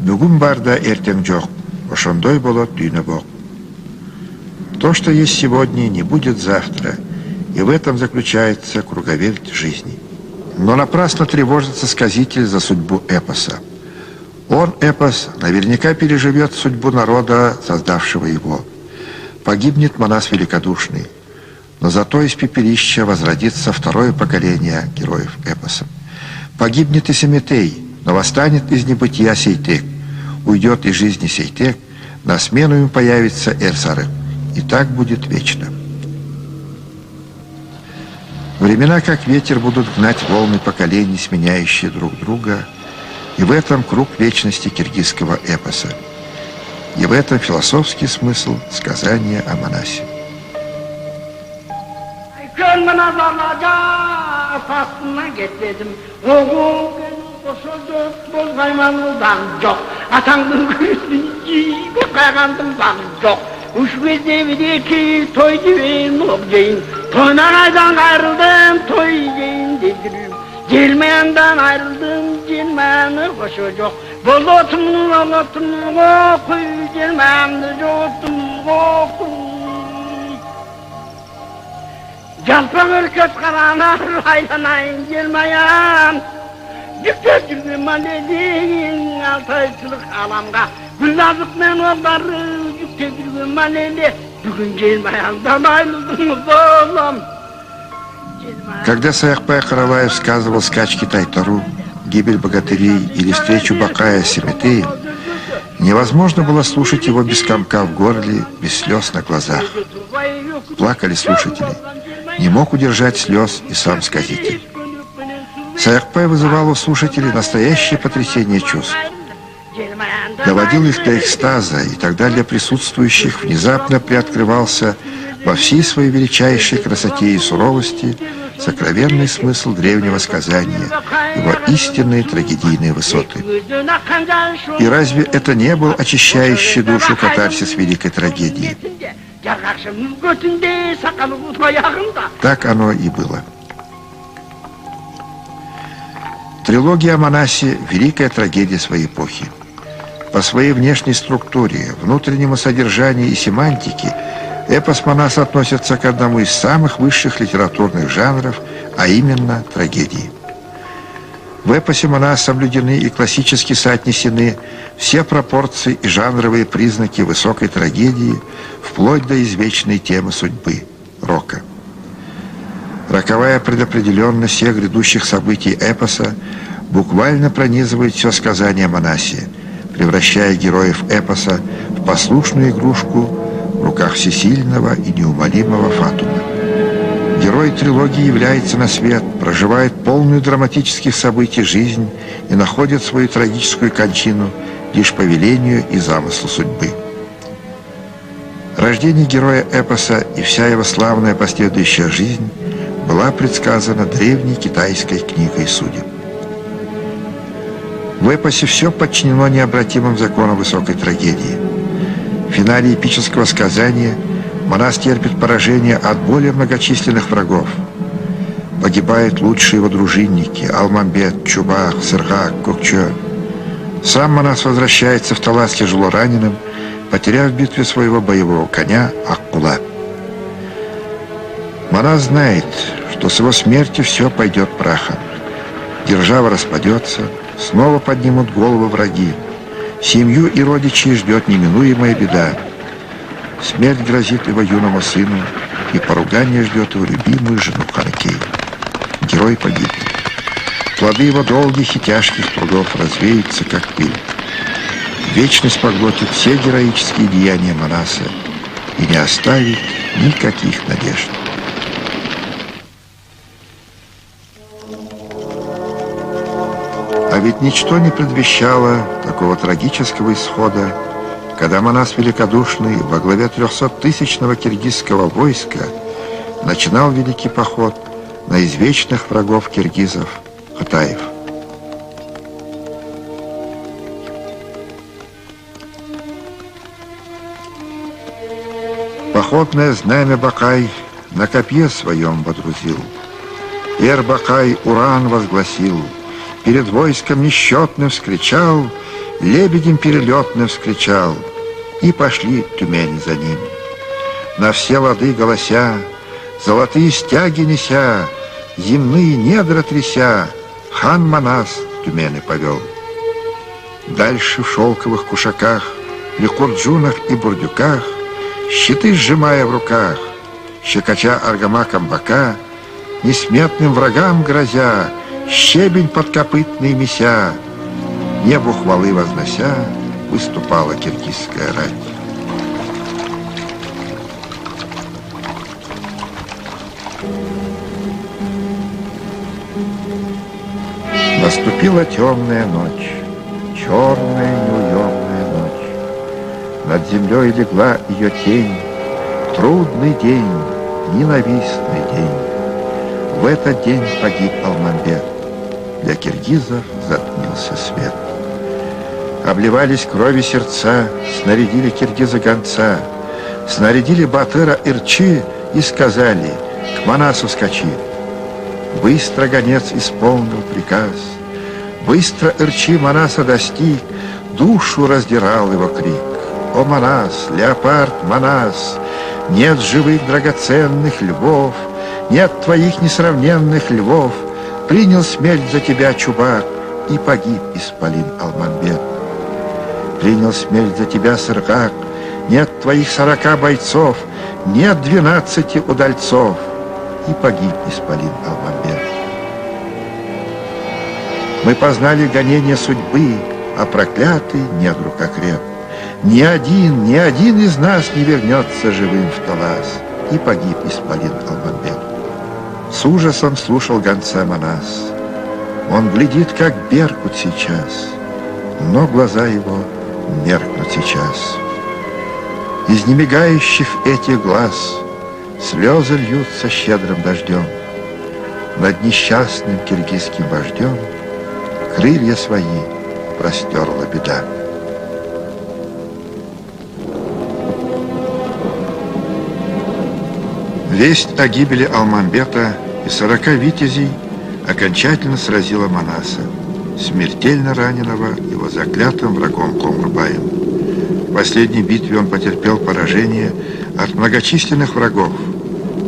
«Бүгін барда эртең жоқ, ошондой болот дүйнө бок». То, что есть сегодня, не будет завтра, и в этом заключается круговерть жизни. Но напрасно тревожится сказитель за судьбу эпоса. Он, эпос, наверняка переживет судьбу народа, создавшего его. Погибнет Манас Великодушный, но зато из пепелища возродится второе поколение героев эпоса. Погибнет и Семетей, но восстанет из небытия Сейтек. Уйдет из жизни Сейтек, на смену им появится Эр-Сарым. И так будет вечно. Времена, как ветер, будут гнать волны поколений, сменяющие друг друга. И в этом круг вечности киргизского эпоса. И в этом философский смысл сказания о Манасе. Gönmene dalaca atasına getirdim. Oğul koşuldu bozkaymanlıdan çok. Atanın kürüsünü kaygandım çok. Uç bezevdeki toy gibi nokcayın. Toydan aydan ayrıldım toy deyin dedirim. Gelmeyenden ayrıldım gelmeyeni koşacak. Bolotumlu olotumlu koy gelmeyeni jotumlu koy. Jalpan ırkıt karanar aylanayın gelmeyen. Yüksek malediğin altayçılık alamga. Güllazık men oldarı yüksek maledi. Bugün gelmeyen ayrıldınız oğlum. Когда Саякпай Караваев сказывал скачки Тайтару, гибель богатырей или встречу Бакая с Семетеем, невозможно было слушать его без комка в горле, без слез на глазах. Плакали слушатели. Не мог удержать слез и сам сказитель. Саякпай вызывал у слушателей настоящее потрясение чувств. Доводил их до экстаза, и тогда для присутствующих внезапно приоткрывался во всей своей величайшей красоте и суровости сокровенный смысл древнего сказания, его истинные трагедийные высоты. И разве это не был очищающий душу катарсис великой трагедии? Так оно и было. Трилогия о Манасе – великая трагедия своей эпохи. По своей внешней структуре, внутреннему содержанию и семантике эпос Манаса относится к одному из самых высших литературных жанров, а именно трагедии. В эпосе Манас соблюдены и классически соотнесены все пропорции и жанровые признаки высокой трагедии, вплоть до извечной темы судьбы – рока. Роковая предопределенность всех грядущих событий эпоса буквально пронизывает все сказание о Манасе, превращая героев эпоса в послушную игрушку в руках всесильного и неумолимого Фатума. Герой трилогии является на свет, проживает полную драматических событий жизнь и находит свою трагическую кончину лишь по велению и замыслу судьбы. Рождение героя эпоса и вся его славная последующая жизнь была предсказана древней китайской книгой судеб. В эпосе все подчинено необратимым законам высокой трагедии. В финале эпического сказания Манас терпит поражение от более многочисленных врагов. Погибают лучшие его дружинники – Алмамбет, Чубах, Сыргак, Кокчо. Сам Манас возвращается в Талас тяжело раненым, потеряв в битве своего боевого коня Аккула. Манас знает, что с его смертью все пойдет прахом. Держава распадется, снова поднимут головы враги. Семью и родичей ждет неминуемая беда. Смерть грозит его юному сыну, и поругание ждет его любимую жену Харакей. Герой погиб. Плоды его долгих и тяжких трудов развеются, как пыль. Вечность поглотит все героические деяния Манаса и не оставит никаких надежд. А ведь ничто не предвещало такого трагического исхода, когда Манас Великодушный во главе 300-тысячного киргизского войска начинал великий поход на извечных врагов киргизов – хатаев. Походное знамя Бакай на копье своем водрузил. Эр-Бакай уран возгласил, перед войском несчетным вскричал, лебедем перелетным вскричал, и пошли тюмени за ним. На все лады голося, золотые стяги неся, земные недра тряся, хан Манас тюмени повел. Дальше в шелковых кушаках, ликурджунах и бурдюках щиты сжимая в руках, щекоча аргамаком бока, несметным врагам грозя, щебень подкопытный меся, небу хвалы вознося, выступала киргизская рать. Наступила темная ночь, черная неуемная ночь. Над землей легла ее тень, трудный день, ненавистный день. В этот день погиб Алмамбет, для киргизов затмился свет. Обливались крови сердца, снарядили киргиза гонца, снарядили батыра Ирчи и сказали: к Манасу скачи. Быстро гонец исполнил приказ, быстро Ирчи Манаса достиг, душу раздирал его крик: о Манас, леопард Манас, нет живых драгоценных львов, нет твоих несравненных львов, принял смерть за тебя Чубар, и погиб исполин Алмамбет. Принял смерть за тебя Сыргак, нет твоих 40 бойцов, нет 12 удальцов, и погиб исполин Алмамбет. Мы познали гонение судьбы, а проклятый недруг окреп. Ни один из нас не вернется живым в Талас, и погиб исполин Алмамбет. С ужасом слушал гонца Манас. Он глядит, как беркут сейчас, но глаза его меркнут сейчас. Из немигающих этих глаз слезы льются щедрым дождем. Над несчастным киргизским вождем крылья свои простерла беда. Весть о гибели Алмамбета и 40 витязей окончательно сразила Манаса, смертельно раненого его заклятым врагом Комурбаем. В последней битве он потерпел поражение от многочисленных врагов.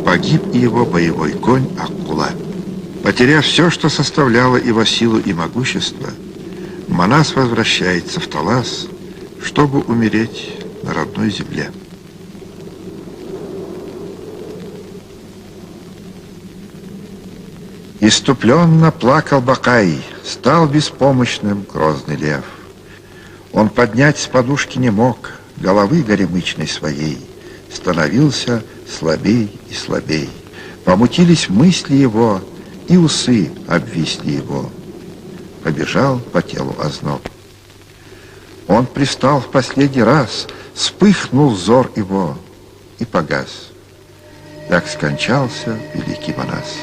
Погиб и его боевой конь Аккула. Потеряв все, что составляло его силу и могущество, Манас возвращается в Талас, чтобы умереть на родной земле. Иступленно плакал Бакай, стал беспомощным грозный лев. Он поднять с подушки не мог головы горемычной своей, становился слабей и слабей. Помутились мысли его, и усы обвисли его. Побежал по телу озноб. Он пристал в последний раз, вспыхнул взор его и погас. Так скончался великий Манас.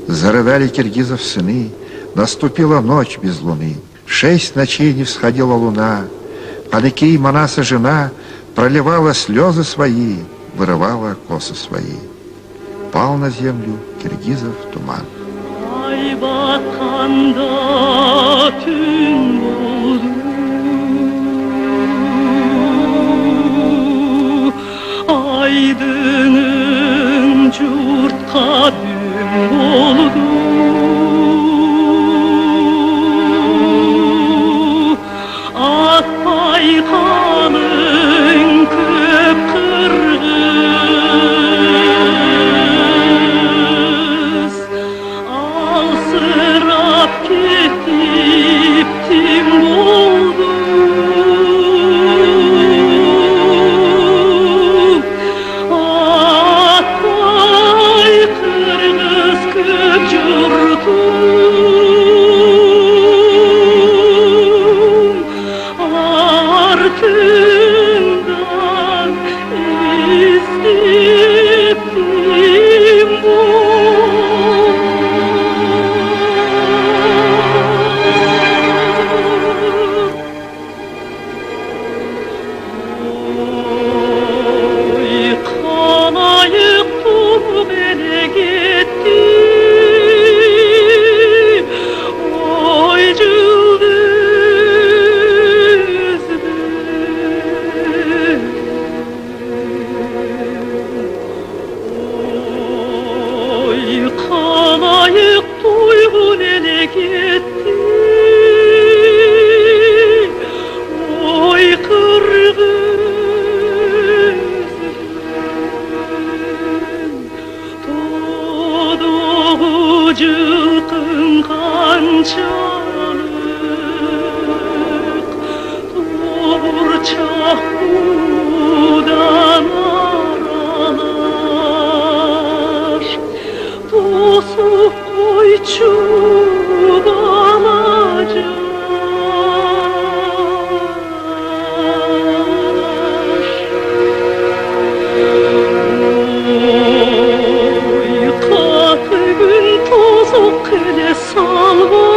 Зарыдали киргизов сыны, наступила ночь без луны. 6 ночей не всходила луна. Паныки Манаса жена проливала слезы свои, вырывала косы свои. Пал на землю киргизов туман. Ay batanda tün oldu, aydının curtka dün oldu. Ak baykalım ketip tim boldum. Atay kırmız kök yurdum, ardından izlettim Oy kanayıp dur beni gitti, oy cıldız oy kanayıp duygun ele gitti, oy kırgız Toduğu cılkın kançalık, Turçak udan aralar, Tosuk koyçu Oy katı gün tozuk ele salvar,